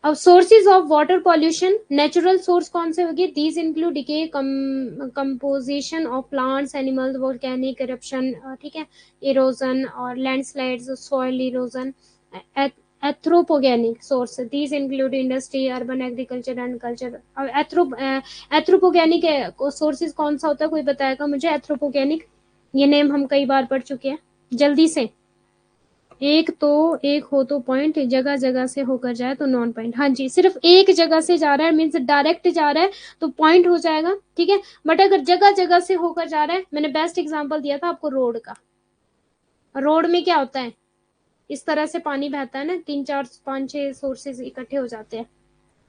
अब sources of water pollution, natural source कौन से होगी, these include decay, composition of plants, animals, volcanic corruption, ठीक है, इरोजन और landslides, soil erosion. Anthropogenic source, these include industry, urban agriculture and culture. अब एथ्रोपोगेनिक सोर्सेज कौन सा होता है, कोई बताएगा मुझे एथ्रोपोगेनिक? ये नेम हम कई बार पढ़ चुके हैं, जल्दी से। एक हो तो पॉइंट, जगह जगह से होकर जाए तो नॉन पॉइंट। हाँ जी, सिर्फ एक जगह से जा रहा है, मीन्स डायरेक्ट जा रहा है, तो पॉइंट हो जाएगा। ठीक है। बट अगर जगह जगह से होकर जा रहा है, मैंने बेस्ट एग्जांपल दिया था आपको रोड का। रोड में क्या होता है, इस तरह से पानी बहता है ना, 3 4 5 6 सोर्सेज इकट्ठे हो जाते हैं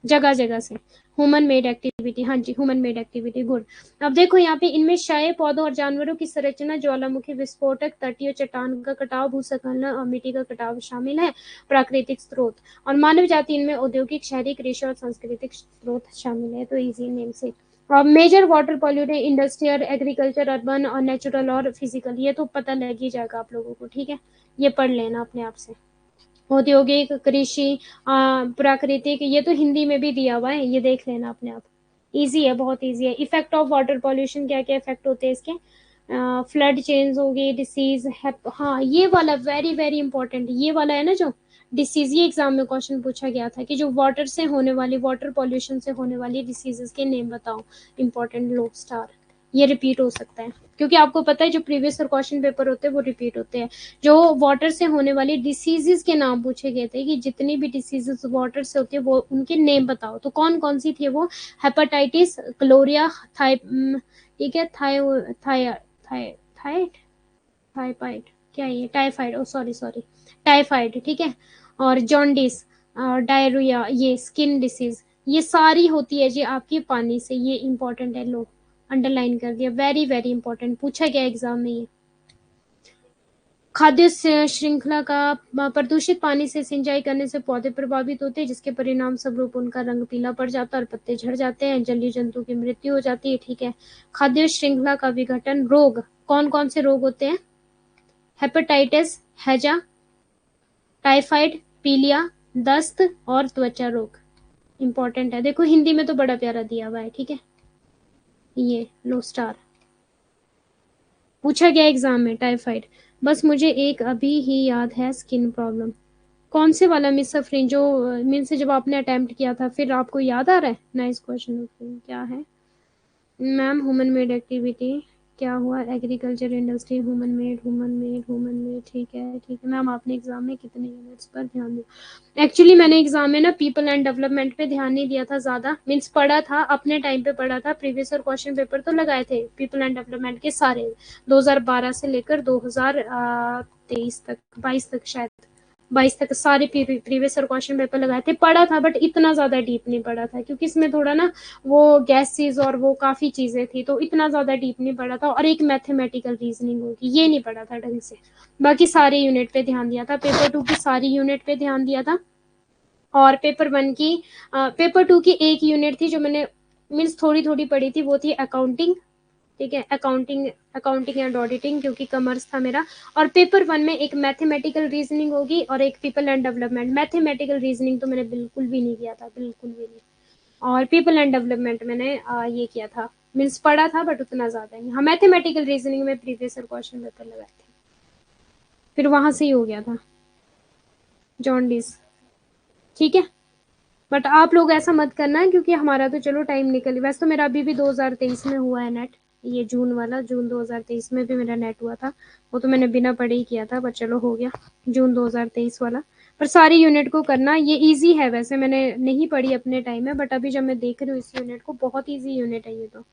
जगह जगह से। ह्यूमन मेड एक्टिविटी, हाँ जी, ह्यूमन मेड एक्टिविटी, गुड। अब देखो यहाँ पे, इनमें क्षय, पौधों और जानवरों की संरचना, ज्वालामुखी विस्फोटक, तटीय चट्टान का कटाव, भूस्खलन और मिट्टी का कटाव शामिल है, प्राकृतिक स्रोत। और मानव जाति इनमें औद्योगिक, शहरी, कृषि और सांस्कृतिक स्रोत शामिल है, तो इजी नेम से। और major water pollutant, industrial, agriculture, urban और नेचुरल और फिजिकल, ये तो पता लग ही जाएगा आप लोगों को। ठीक है, ये पढ़ लेना अपने आप से। औद्योगिक, कृषि, प्राकृतिक, ये तो हिंदी में भी दिया हुआ है, ये देख लेना अपने आप। इजी है, बहुत इजी है। इफेक्ट ऑफ वाटर पॉल्यूशन, क्या क्या इफेक्ट होते हैं इसके, फ्लड चेंज होगी, डिसीज, हाँ ये वाला वेरी वेरी इंपॉर्टेंट, ये वाला है ना जो डिसीज, ये एग्जाम में क्वेश्चन पूछा गया था कि जो वाटर से होने वाली, वाटर पॉल्यूशन से होने वाली डिसीजेस के नेम बताओ, इंपॉर्टेंट, लो स्टार। ये रिपीट हो सकता है, क्योंकि आपको पता है जो प्रीवियस क्वेश्चन पेपर होते हैं वो रिपीट होते हैं। जो वाटर से होने वाली डिसीजेस के नाम पूछे गए थे, कि जितनी भी डिसीजेस वाटर से होती है वो उनके नेम बताओ, तो कौन कौन सी थी वो, हेपेटाइटिस, क्लोरिया, ठीक है, थायराइड, थाइपाइड, क्या ये, टाइफाइड, ओ सॉरी सॉरी, टाइफाइड, ठीक है, और जॉन्डिस, और डायरिया, ये स्किन डिसीज, ये सारी होती है जी आपकी पानी से, ये इंपॉर्टेंट है, लो अंडरलाइन कर दिया, वेरी वेरी इंपॉर्टेंट, पूछा गया एग्जाम में ये। खाद्य श्रृंखला का, प्रदूषित पानी से सिंचाई करने से पौधे प्रभावित होते हैं, जिसके परिणाम स्वरूप उनका रंग पीला पड़ जाता है और पत्ते झड़ जाते हैं, जलीय जंतु की मृत्यु हो जाती है। ठीक है। खाद्य श्रृंखला का विघटन, रोग, कौन कौन से रोग होते हैं, हेपेटाइटिस, हैजा, टाइफाइड, पीलिया, दस्त और त्वचा रोग। इंपॉर्टेंट है, देखो हिंदी में तो बड़ा प्यारा दिया हुआ है। ठीक है, ये लो स्टार, पूछा गया एग्जाम में, टाइफाइड। बस मुझे एक अभी ही याद है, स्किन प्रॉब्लम, कौन से वाला मिस सफरिन, जो मीन से जब आपने अटेम्प्ट किया था, फिर आपको याद आ रहा है? नाइस क्वेश्चन, क्या है मैम, ह्यूमन मेड एक्टिविटी, क्या हुआ, agriculture, industry, human made, human made, human made, ठीक है ठीक है मैम, आपने एग्जाम में कितने यूनिट्स पर ध्यान दिया? एक्चुअली मैंने एग्जाम में ना पीपल एंड डेवलपमेंट पे ध्यान नहीं दिया था ज्यादा, मीन्स पढ़ा था अपने टाइम पे, पढ़ा था, प्रीवियस और क्वेश्चन पेपर तो लगाए थे पीपल एंड डेवलपमेंट के सारे, 2012 से लेकर 2023 तक, 22 तक शायद, 22 तक सारे प्रीवियस और क्वेश्चन पेपर लगाए थे, पढ़ा था, बट इतना ज्यादा डीप नहीं पढ़ा था, क्योंकि इसमें थोड़ा ना वो गैसेस और वो काफी चीजें थी, तो इतना ज्यादा डीप नहीं पढ़ा था, और एक मैथमेटिकल रीजनिंग होगी, ये नहीं पढ़ा था ढंग से। बाकी सारे यूनिट पे ध्यान दिया था, पेपर 2 की सारी यूनिट पे ध्यान दिया था, और पेपर 1 की, पेपर 2 की एक यूनिट थी जो मैंने मीन्स थोड़ी थोड़ी पढ़ी थी, वो थी अकाउंटिंग। ठीक है, अकाउंटिंग एंड ऑडिटिंग, क्योंकि कॉमर्स था मेरा। और पेपर 1 में एक मैथमेटिकल रीजनिंग होगी और एक people and development. Mathematical reasoning तो मैंने बिल्कुल भी नहीं किया था, बिल्कुल भी नहीं। और पीपल एंड डेवलपमेंट मैंने ये किया था, मीन्स पढ़ा था बट उतना ज्यादा नहीं। हाँ, मैथमेटिकल रीजनिंग में प्रीवियस क्वेश्चन पेपर लगाए थे। फिर वहां से ही हो गया था जॉन्डिस। ठीक है, बट आप लोग ऐसा मत करना है, क्योंकि हमारा तो चलो टाइम निकल, वैसे तो मेरा अभी भी 2023 में हुआ है नेट, ये जून वाला, जून 2023 में भी मेरा नेट हुआ था। वो तो मैंने बिना पढ़े ही किया था, पर चलो हो गया जून 2023 वाला। पर सारी यूनिट को करना, ये इजी है, वैसे मैंने नहीं पढ़ी अपने टाइम में, बट अभी जब मैं देख रही हूँ इस यूनिट को, बहुत ईजी यूनिट है ये तो।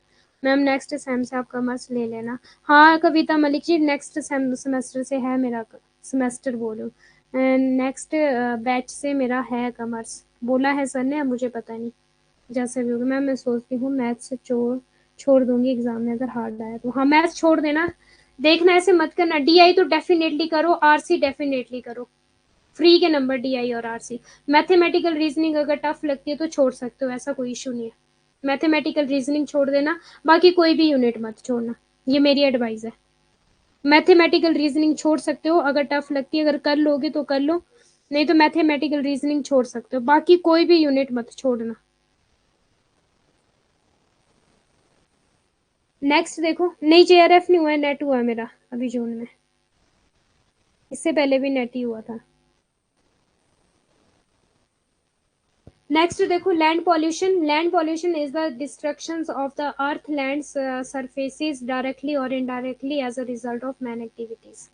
मैम नेक्स्ट सेम से आप कॉमर्स ले लेना। हाँ कविता मलिक जी, नेक्स्ट सेमेस्टर से है मेरा, सेमेस्टर बोलो, नेक्स्ट बैच से मेरा है कॉमर्स, बोला है सर ने, अब मुझे पता नहीं जैसे भी होगा। मैं सोचती हूँ मैथ्स से छोड़ छोड़ दूंगी एग्जाम में, अगर हार्ड आया तो। हाँ मैथ्स छोड़ देना, देखना ऐसे मत करना। डीआई तो डेफिनेटली करो, आरसी डेफिनेटली करो, फ्री के नंबर डीआई और आरसी। मैथमेटिकल रीजनिंग अगर टफ लगती है तो छोड़ सकते हो, ऐसा कोई इशू नहीं है। मैथमेटिकल रीजनिंग छोड़ देना, बाकी कोई भी यूनिट मत छोड़ना, ये मेरी एडवाइस है। मैथमेटिकल रीजनिंग छोड़ सकते हो अगर टफ लगती है, अगर कर लोगे तो कर लो, नहीं तो मैथमेटिकल रीजनिंग छोड़ सकते हो, बाकी कोई भी यूनिट मत छोड़ना। नेक्स्ट देखो, नहीं जेआरएफ नहीं हुआ है, नेट हुआ है मेरा अभी जून में, इससे पहले भी नेट ही हुआ था। नेक्स्ट देखो, land pollution. Land pollution is the destruction of the earth land surfaces directly और indirectly as a result of man activities.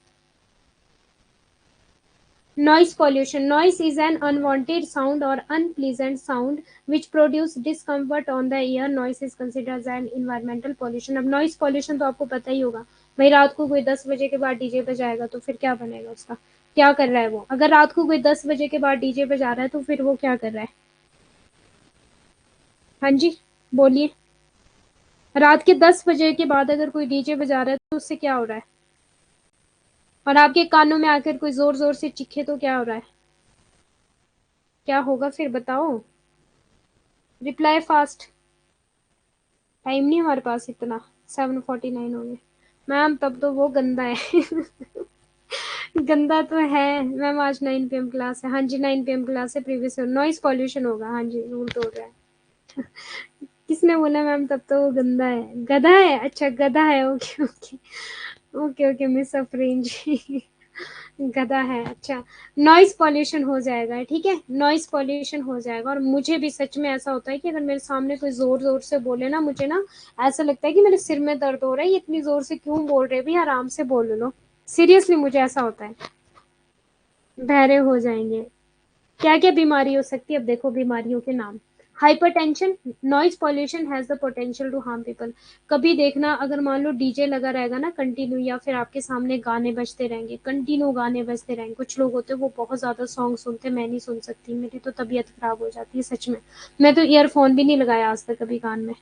Noise pollution. Noise is an unwanted sound or unpleasant sound which produce discomfort on the ear. Noise is considered as an environmental pollution. अब noise pollution तो आपको पता ही होगा भाई, रात को कोई 10 बजे के बाद डीजे पे जाएगा तो फिर क्या बनेगा उसका, क्या कर रहा है वो। अगर रात को कोई 10 बजे के बाद डीजे पे जा रहा है तो फिर वो क्या कर रहा है। हाँ जी, बोलिए। रात के 10 बजे के बाद अगर कोई डीजे पे जा रहा है तो उससे क्या हो रहा है, और आपके कानों में आकर कोई जोर जोर से चीखे तो क्या हो रहा है, क्या होगा फिर बताओ। रिप्लाई फास्ट, टाइम नहीं हमारे पास इतना, 7:49 हो गए। मैम तब तो वो गंदा है गंदा तो है मैम, आज 9 PM क्लास है। हाँ जी 9 PM क्लास है, प्रीवियस नॉइस पॉल्यूशन होगा, हाँ जी रूल तोड़ रहा है किसने बोला मैम तब तो वो गंदा है, गधा है, अच्छा गधा है, okay okay okay okay miss Afreen ji गधा है, अच्छा। नॉइस पॉल्यूशन हो जाएगा, ठीक है, नॉइस पॉल्यूशन हो जाएगा। और मुझे भी सच में ऐसा होता है कि अगर मेरे सामने कोई जोर जोर से बोले ना, मुझे ना ऐसा लगता है कि मेरे सिर में दर्द हो रहा है, ये इतनी जोर से क्यों बोल रहे, भी आराम से बोल लो। सीरियसली मुझे ऐसा होता है, बहरे हो जाएंगे। क्या क्या बीमारी हो सकती है, अब देखो बीमारियों के नाम। Hypertension. Noise pollution has the potential to harm people. कभी देखना अगर मान लो डीजे लगा रहेगा ना कंटिन्यू, या फिर आपके सामने गाने बजते रहेंगे, कंटिन्यू गाने बजते रहेंगे, कुछ लोग होते हैं वो बहुत ज्यादा सॉन्ग सुनते हैं, मैं नहीं सुन सकती, मेरी तो तबीयत खराब हो जाती है सच में। मैं तो ईयरफोन भी नहीं लगाया आज तक कभी कान में,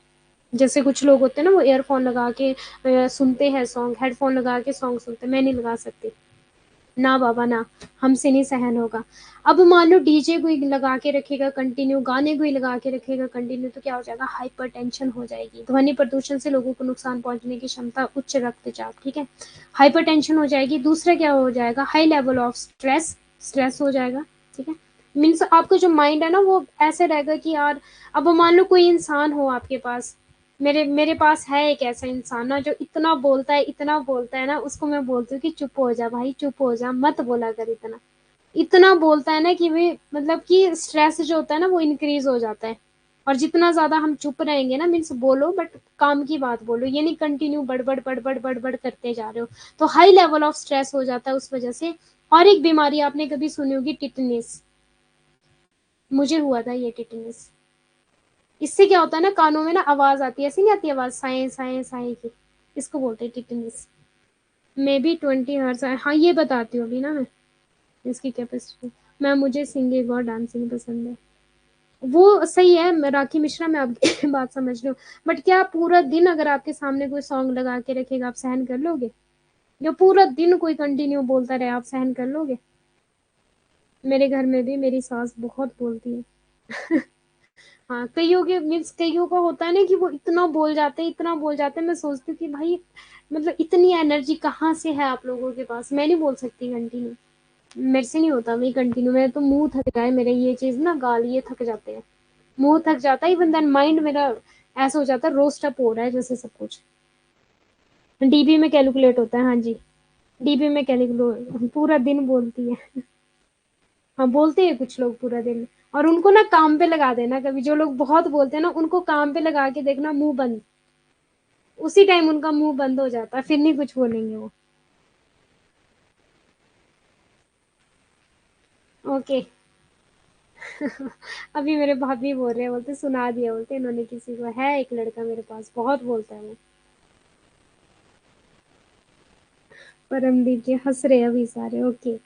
जैसे कुछ लोग होते हैं ना वो ईयरफोन लगा के सुनते हैं सॉन्ग, हेडफोन लगा के सॉन्ग सुनते हैं, मैं नहीं लगा सकती, ना बाबा ना, हमसे नहीं सहन होगा। अब मान लो डीजे कोई लगा के रखेगा कंटिन्यू, गाने कोई लगा के रखेगा कंटिन्यू, तो क्या हो जाएगा, हाइपर टेंशन हो जाएगी। ध्वनि प्रदूषण से लोगों को नुकसान पहुंचने की क्षमता, उच्च रक्तचाप, ठीक है, हाइपर टेंशन हो जाएगी। दूसरा क्या हो जाएगा, high level of stress, stress हो जाएगा, ठीक है। मीन्स आपका जो माइंड है ना वो ऐसे रहेगा कि यार, अब मान लो कोई इंसान हो आपके पास, मेरे मेरे पास है एक ऐसा इंसान ना जो इतना बोलता है, इतना बोलता है ना, उसको मैं बोलती हूँ कि चुप हो जा भाई, चुप हो जा, मत बोला कर इतना। इतना बोलता है ना कि वे मतलब कि स्ट्रेस जो होता है ना वो इंक्रीज हो जाता है। और जितना ज्यादा हम चुप रहेंगे ना, मीन्स बोलो बट काम की बात बोलो, ये नहीं कंटिन्यू बड़बड़ बड़बड़ बड़बड़ करते जा रहे हो, तो हाई लेवल ऑफ स्ट्रेस हो जाता है उस वजह से। और एक बीमारी आपने कभी सुनी होगी, टिटनिस। मुझे हुआ था ये टिटनिस। इससे क्या होता है ना, कानों में ना आवाज आती है, ऐसी नहीं आती आवाज साए साए साए की, इसको बोलते हैं टिटनिस। मे बी 20 हर्ट्ज, हाँ ये बताती हूँ अभी ना मैं इसकी कैपेसिटी। मैम मुझे सिंगिंग और डांसिंग पसंद है, वो सही है, मैं राखी मिश्रा, मैं आपकी बात समझ रही हूँ, बट क्या पूरा दिन अगर आपके सामने कोई सॉन्ग लगा के रखेगा आप सहन कर लोगे, जो पूरा दिन कोई कंटिन्यू बोलता रहे आप सहन कर लोगे। मेरे घर में भी मेरी सास बहुत बोलती है हाँ कईयों के मीन्स, कईयों का होता है ना कि वो इतना बोल जाते हैं, इतना बोल जाते हैं, मैं सोचती हूँ कि भाई मतलब इतनी एनर्जी कहाँ से है आप लोगों के पास, मैं नहीं बोल सकती कंटिन्यू, मेरे से नहीं होता मैं कंटिन्यू, मेरे तो मुंह थक जाए मेरे, ये चीज ना गाल ये थक जाते हैं, मुंह थक जाता है, इवन देन माइंड मेरा ऐसा हो जाता है, रोस्ट अप हो रहा है जैसे सब कुछ। डीबी में कैलकुलेट होता है, हाँ जी। डीपी में क्या लिख लो, पूरा दिन बोलती है। हाँ बोलते हैं कुछ लोग पूरा दिन। और उनको ना काम पे लगा देना, कभी जो लोग बहुत बोलते हैं ना उनको काम पे लगा के देखना, मुंह बंद, उसी टाइम उनका मुंह बंद हो जाता है, फिर नहीं कुछ बोलेंगे वो। ओके। अभी मेरे भाभी बोल रहे हैं, बोलते सुना दिया, बोलते इन्होंने किसी को, है एक लड़का मेरे पास बहुत बोलता है वो। परमदीप जी हंस रहे हैं अभी सारे। ओके।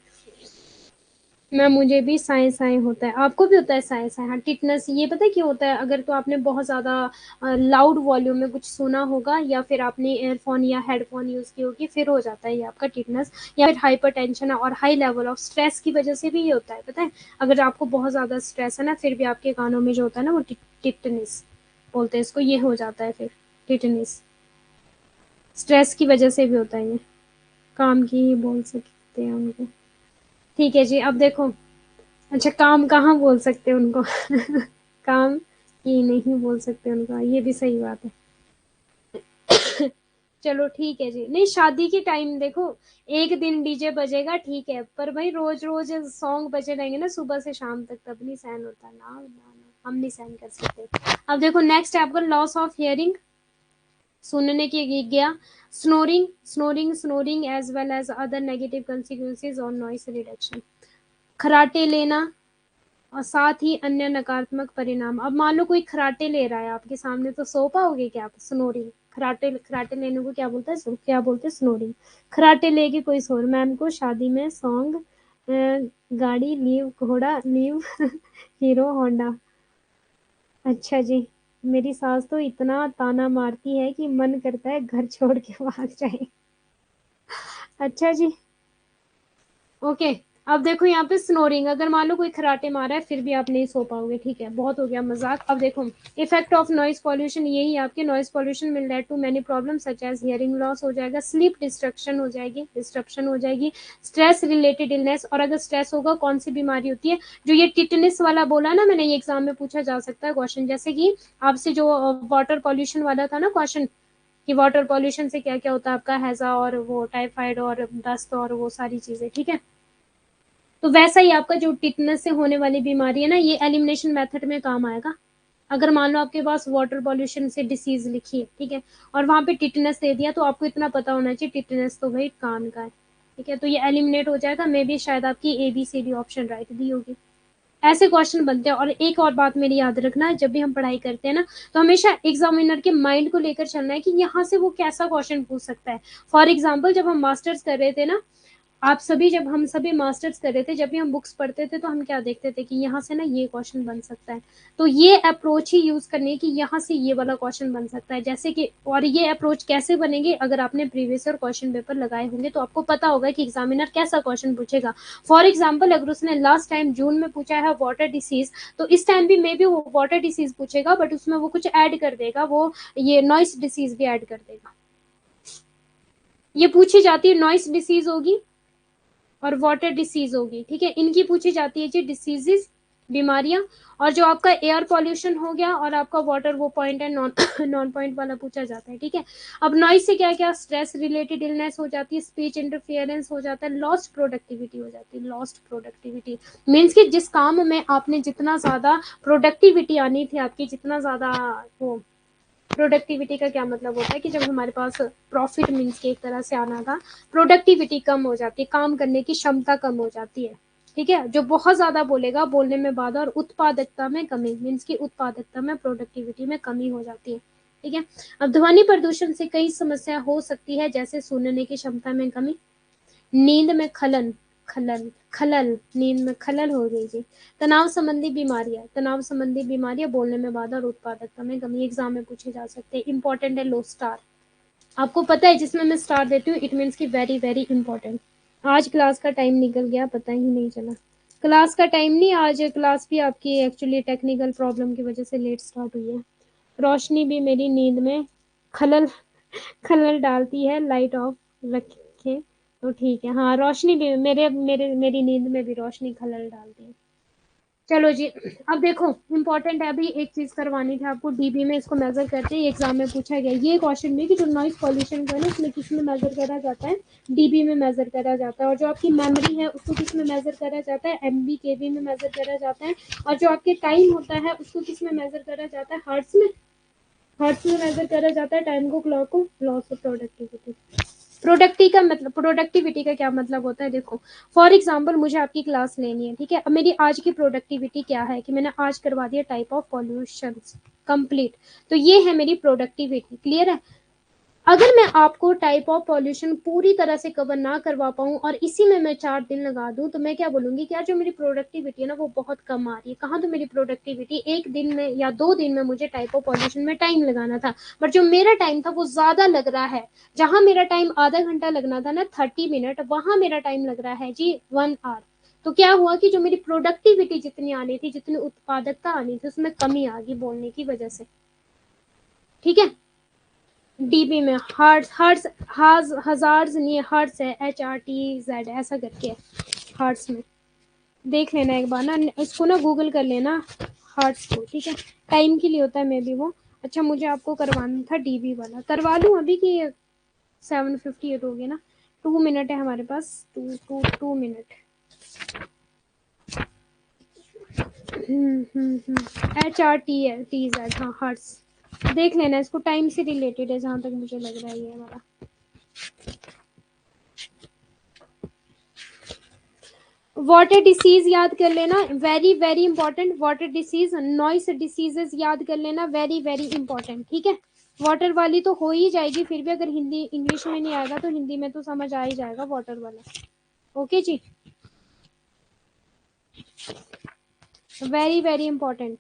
मैम मुझे भी साए साए होता है, आपको भी होता है साए साए? हाँ टिटनेस ये पता है क्यों होता है, अगर तो आपने बहुत ज्यादा लाउड वॉल्यूम में कुछ सुना होगा, या फिर आपने एयरफोन या हेडफोन यूज की होगी, फिर हो जाता है ये आपका टिटनेस। या फिर हाइपरटेंशन और हाई लेवल ऑफ स्ट्रेस की वजह से भी ये होता है, पता है। अगर आपको बहुत ज्यादा स्ट्रेस है ना, फिर भी आपके कानों में जो होता है ना वो टिटनेस बोलते हैं इसको, ये हो जाता है फिर टिटनेस। स्ट्रेस की वजह से भी होता है ये, काम की ही बोल सकते हैं उनको। ठीक है जी, अब देखो। अच्छा काम कहाँ बोल सकते हैं उनको? काम की नहीं बोल सकते उनका, ये भी सही बात है। चलो ठीक है जी, नहीं शादी के टाइम देखो, एक दिन डीजे बजेगा ठीक है, पर भाई रोज रोज सॉन्ग बजे रहेंगे ना सुबह से शाम तक, तब नहीं सहन होता ना, ना ना, हम नहीं सहन कर सकते। अब देखो नेक्स्ट है आपका लॉस ऑफ हियरिंग, सुनने की गया। Snoring, snoring as well as other negative consequences on noise reduction. खराटे लेना, और साथ ही अन्य नकारात्मक परिणाम। अब मान लो कोई खराटे ले रहा है आपके सामने, तो सो पाओगे क्या आप? स्नोरिंग, खराटे खराटे लेने को क्या बोलता है, क्या बोलते हैं, स्नोरिंग। खराटे लेके कोई सो, मैम को शादी में सॉन्ग, गाड़ी लीव, घोड़ा लीव, हीरो होंडा। अच्छा जी। मेरी सास तो इतना ताना मारती है कि मन करता है घर छोड़ के भाग जाए। अच्छा जी। ओके। अब देखो यहाँ पे स्नोरिंग, अगर मान लो कोई खराटे मारा है फिर भी आप नहीं सो पाओगे, ठीक है, बहुत हो गया मजाक। अब देखो इफेक्ट ऑफ नॉइस पॉल्यूशन, यही आपके नॉइस पॉल्यूशन मिल रहा है to many problem such as hearing loss हो जाएगा, स्लीप डिस्ट्रक्शन हो जाएगी, डिस्ट्रप्शन हो जाएगी, स्ट्रेस रिलेटेड इलनेस। और अगर स्ट्रेस होगा कौन सी बीमारी होती है, जो ये टिटनेस वाला बोला ना मैंने, ये एग्जाम में पूछा जा सकता है क्वेश्चन, जैसे कि आपसे जो वाटर पॉल्यूशन वाला था ना क्वेश्चन, कि वाटर पॉल्यूशन से क्या क्या होता है आपका, हैजा और वो टाइफाइड और दस्त और वो सारी चीजें, ठीक है। तो वैसा ही आपका जो टिटनेस से होने वाली बीमारी है ना, ये एलिमिनेशन मेथड में काम आएगा। अगर मान लो आपके पास वाटर पॉल्यूशन से डिसीज लिखी है, ठीक है, और वहां पे टिटनेस दे दिया, तो आपको इतना पता होना चाहिए टिटनेस तो भाई कान का है, ठीक है, तो ये एलिमिनेट हो जाएगा। मे भी शायद आपकी ABCD ऑप्शन राइट दी होगी। ऐसे क्वेश्चन बनते हैं। और एक और बात मेरी याद रखना है, जब भी हम पढ़ाई करते हैं ना, तो हमेशा एग्जामिनर के माइंड को लेकर चलना है कि यहाँ से वो कैसा क्वेश्चन पूछ सकता है। फॉर एग्जाम्पल जब हम मास्टर्स कर रहे थे ना, आप सभी, जब हम सभी मास्टर्स कर रहे थे, जब भी हम बुक्स पढ़ते थे, तो हम क्या देखते थे कि यहाँ से ना ये क्वेश्चन बन सकता है। तो ये अप्रोच ही यूज करनी है कि यहाँ से ये वाला क्वेश्चन बन सकता है, जैसे कि, और ये अप्रोच कैसे बनेंगे, अगर आपने प्रीवियस ईयर क्वेश्चन पेपर लगाए होंगे तो आपको पता होगा कि एग्जामिनर कैसा क्वेश्चन पूछेगा। फॉर एग्जाम्पल अगर उसने लास्ट टाइम जून में पूछा है वाटर डिसीज, तो इस टाइम भी मे बी वो वाटर डिसीज पूछेगा, बट उसमें वो कुछ ऐड कर देगा, वो ये नॉइस डिसीज भी ऐड कर देगा। ये पूछी जाती है, नॉइस डिसीज होगी और वाटर डिसीज होगी, ठीक है, इनकी पूछी जाती है जी डिसीजेस, बीमारियां। और जो आपका एयर पॉल्यूशन हो गया और आपका वाटर, वो पॉइंट है नॉन नॉन पॉइंट वाला पूछा जाता है, ठीक है। अब नॉइस से क्या क्या, स्ट्रेस रिलेटेड इलनेस हो जाती है, स्पीच इंटरफेरेंस हो जाता है, लॉस्ट प्रोडक्टिविटी हो जाती है। लॉस्ट प्रोडक्टिविटी मीन्स कि जिस काम में आपने जितना ज्यादा प्रोडक्टिविटी आनी थी आपकी, जितना ज्यादा वो, प्रोडक्टिविटी का क्या मतलब होता है कि जब हमारे पास प्रॉफिट मीन्स की एक तरह से आना था, प्रोडक्टिविटी कम हो जाती है, काम करने की क्षमता कम हो जाती है, ठीक है। जो बहुत ज्यादा बोलेगा, बोलने में बाधा, और उत्पादकता में कमी, मीन्स की उत्पादकता में, प्रोडक्टिविटी में कमी हो जाती है, ठीक है। अब ध्वनि प्रदूषण से कई समस्या हो सकती है, जैसे सुनने की क्षमता में कमी, नींद में खलन, खलल खलल, नींद में खलल हो गई जी। तनाव संबंधी बीमारियां, तनाव संबंधी बीमारियां, बोलने में बाधा और उत्पादकता में कमी, एग्जाम में पूछे जा सकते हैं। इंपॉर्टेंट है लो स्टार, आपको पता है जिसमें मैं स्टार देती हूँ इट मीन्स की वेरी वेरी इंपॉर्टेंट। आज क्लास का टाइम निकल गया, पता ही नहीं चला। क्लास का टाइम नहीं, आज क्लास भी आपकी एक्चुअली टेक्निकल प्रॉब्लम की वजह से लेट स्टार्ट हुई है। रोशनी भी मेरी नींद में खलल खलल डालती है, लाइट ऑफ रखे तो ठीक है। हाँ रोशनी भी मेरे मेरे मेरी नींद में भी रोशनी खलल डालती है। चलो जी, अब देखो इंपॉर्टेंट है, अभी एक चीज करवानी थी आपको, डीबी में इसको मेजर करते हैं, एग्जाम में पूछा गया ये क्वेश्चन में कि जो नॉइस पॉल्यूशन का है ना, इसमें किस में मेजर करा जाता है, डीबी में मेजर करा जाता है, और जो आपकी मेमोरी है उसको किस में मेजर करा जाता है, एमबी केबी में मेजर करा जाता है, और जो आपके टाइम होता है उसको किस में मेजर करा जाता है, हर्ट्स में। हर्ट्स में मेजर करा जाता है टाइम को, क्लॉक को, लॉस ऑफ प्रोडक्टिविटी। प्रोडक्टिविटी का क्या मतलब होता है, देखो फॉर एग्जाम्पल मुझे आपकी क्लास लेनी है, ठीक है, अब मेरी आज की प्रोडक्टिविटी क्या है कि मैंने आज करवा दिया टाइप ऑफ पॉल्यूशन कंप्लीट, तो ये है मेरी प्रोडक्टिविटी, क्लियर है। अगर मैं आपको टाइप ऑफ पॉल्यूशन पूरी तरह से कवर ना करवा पाऊँ और इसी में मैं 4 दिन लगा दूं, तो मैं क्या बोलूंगी, क्या जो मेरी प्रोडक्टिविटी है ना वो बहुत कम आ रही है। कहाँ तो मेरी प्रोडक्टिविटी, एक दिन में या 2 दिन में मुझे टाइप ऑफ पॉल्यूशन में टाइम लगाना था, बट जो मेरा टाइम था वो ज्यादा लग रहा है। जहां मेरा टाइम आधा घंटा लगना था ना 30 मिनट, वहां मेरा टाइम लग रहा है जी 1 आवर। तो क्या हुआ कि जो मेरी प्रोडक्टिविटी जितनी आनी थी, जितनी उत्पादकता आनी थी, उसमें कमी आ गई बोलने की वजह से, ठीक है। डीबी में हर्ट्स, हजार्स नहीं है, हर्ट्स है, HRTZ ऐसा करके है हर्ट्स में। देख लेना एक बार ना, इसको ना गूगल कर लेना हर्ट्स को, ठीक है। टाइम के लिए होता है मे बी वो। अच्छा मुझे आपको करवाना था डीबी वाला, करवा लूँ अभी कि 7:58 हो गया ना, 2 मिनट है हमारे पास, 2 मिनट। HRTZ, हाँ हर्ट्स। देख लेना, इसको टाइम से रिलेटेड है जहां तक मुझे लग रहा है ये हमारा। वाटर डिसीज याद कर लेना, very very important, water disease, noise diseases याद कर लेना, वेरी वेरी इंपॉर्टेंट, ठीक है। वाटर वाली तो हो ही जाएगी, फिर भी अगर हिंदी इंग्लिश में नहीं आएगा तो हिंदी में तो समझ आ ही जाएगा वाटर वाला। ओके जी, वेरी वेरी इंपॉर्टेंट।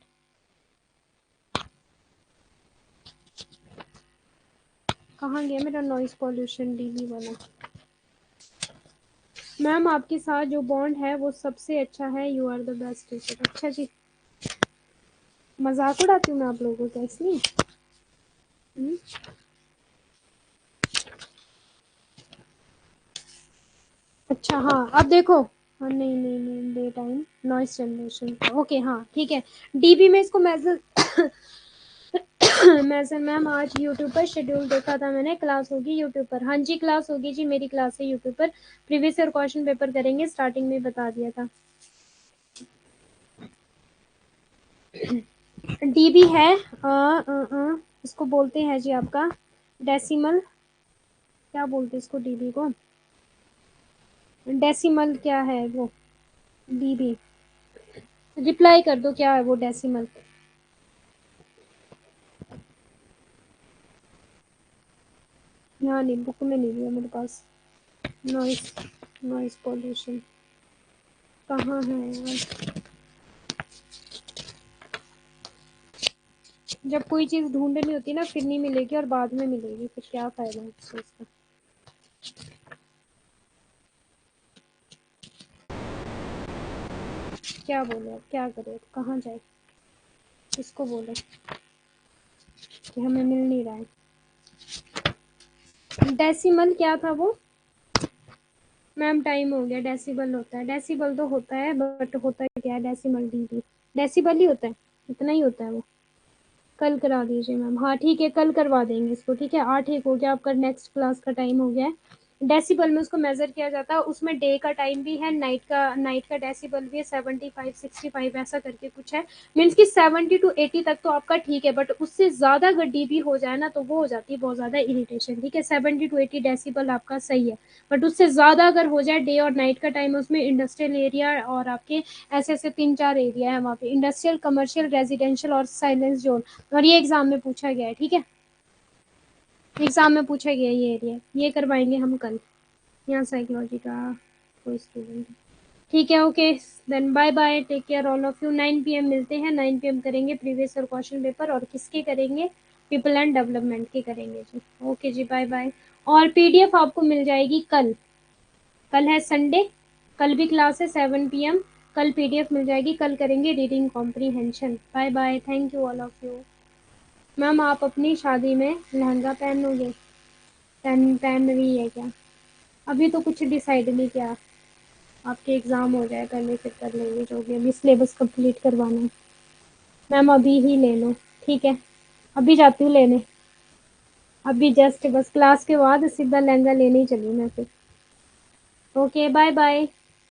कहाँ गया मेरा नॉइस पॉल्यूशन डीबी वाला। मैम आपके साथ जो बॉन्ड है वो सबसे अच्छा है, you are the best teacher. अच्छा जी, मजाक उड़ाती हूँ मैं आप लोगों का इसलिए। अच्छा हाँ, अब देखो, हाँ नहीं नहीं नहीं, day time noise generation, okay हाँ ठीक है। डीबी में इसको मेजर मेजर मैम आज यूट्यूब पर शेड्यूल देखा था मैंने, क्लास होगी यूट्यूब पर, हाँ जी क्लास होगी जी, मेरी क्लास है यूट्यूब पर, प्रीवियस ईयर क्वेश्चन पेपर करेंगे, स्टार्टिंग में बता दिया था। डीबी है इसको बोलते हैं जी आपका डेसिमल, क्या बोलते हैं इसको डीबी को, डेसिमल क्या है वो डीबी, रिप्लाई कर दो क्या है वो डेसिमल। यहाँ नहीं, बुक में नहीं है मेरे पास। नॉइस, नॉइस पॉल्यूशन कहाँ है यार। जब कोई चीज ढूंढनी होती है ना फिर नहीं मिलेगी और बाद में मिलेगी, फिर क्या फायदा है इस चीज का। क्या बोले अब, क्या करे, कहाँ जाए, किसको बोले कि हमें मिल नहीं रहा है। डेसिमल क्या था वो मैम, टाइम हो गया, डेसिबल होता है, डेसिबल तो होता है बट होता है क्या है, डेसिमल डीबी, डेसिबल ही होता है, इतना ही होता है वो। कल करा दीजिए मैम, हाँ ठीक है कल करवा देंगे इसको, ठीक है 8:01 हो गया, आपका नेक्स्ट क्लास का टाइम हो गया है। डेसिबल में उसको मेजर किया जाता है, उसमें डे का टाइम भी है, नाइट का डेसिबल भी है, 75 65 ऐसा करके कुछ है। मीन्स कि 70 to 80 तक तो आपका ठीक है, बट उससे ज्यादा अगर डीबी हो जाए ना तो वो हो जाती है बहुत ज्यादा इरिटेशन, ठीक है। 70 to 80 डेसिबल आपका सही है, बट उससे ज्यादा अगर हो जाए, डे और नाइट का टाइम, उसमें इंडस्ट्रियल एरिया और आपके ऐसे ऐसे 3 4 एरिया है वहाँ पे, इंडस्ट्रियल, कमर्शियल, रेजिडेंशियल और साइलेंस जोन, और ये एग्जाम में पूछा गया है, ठीक है। एग्जाम में पूछा गया है ये एरिया, ये करवाएंगे हम कल, यहाँ साइकोलॉजी का कोई स्टूडेंट, ठीक है okay. Then bye bye, take care all of you, 9 PM मिलते हैं, 9 PM करेंगे प्रीवियस ईयर क्वेश्चन पेपर, और किसके करेंगे, पीपल एंड डेवलपमेंट के करेंगे जी। ओके जी बाय बाय, और PDF आपको मिल जाएगी कल, कल है संडे, कल भी क्लास है 7 PM, कल PDF मिल जाएगी, कल करेंगे reading comprehension. Bye bye, thank you all of you. Ma'am आप अपनी शादी में लहंगा पहनोगे, पहन पहन रही है क्या, अभी तो कुछ डिसाइड नहीं किया। आपके एग्ज़ाम हो जाए पहले, फिर कर लेंगे जो भी, अभी सिलेबस कंप्लीट करवाना है। मैम अभी ही ले लो। ठीक है, अभी जाती हूँ लेने। अभी जस्ट बस क्लास के बाद सीधा लहंगा लेने ही चली मैं फिर। Okay, bye bye.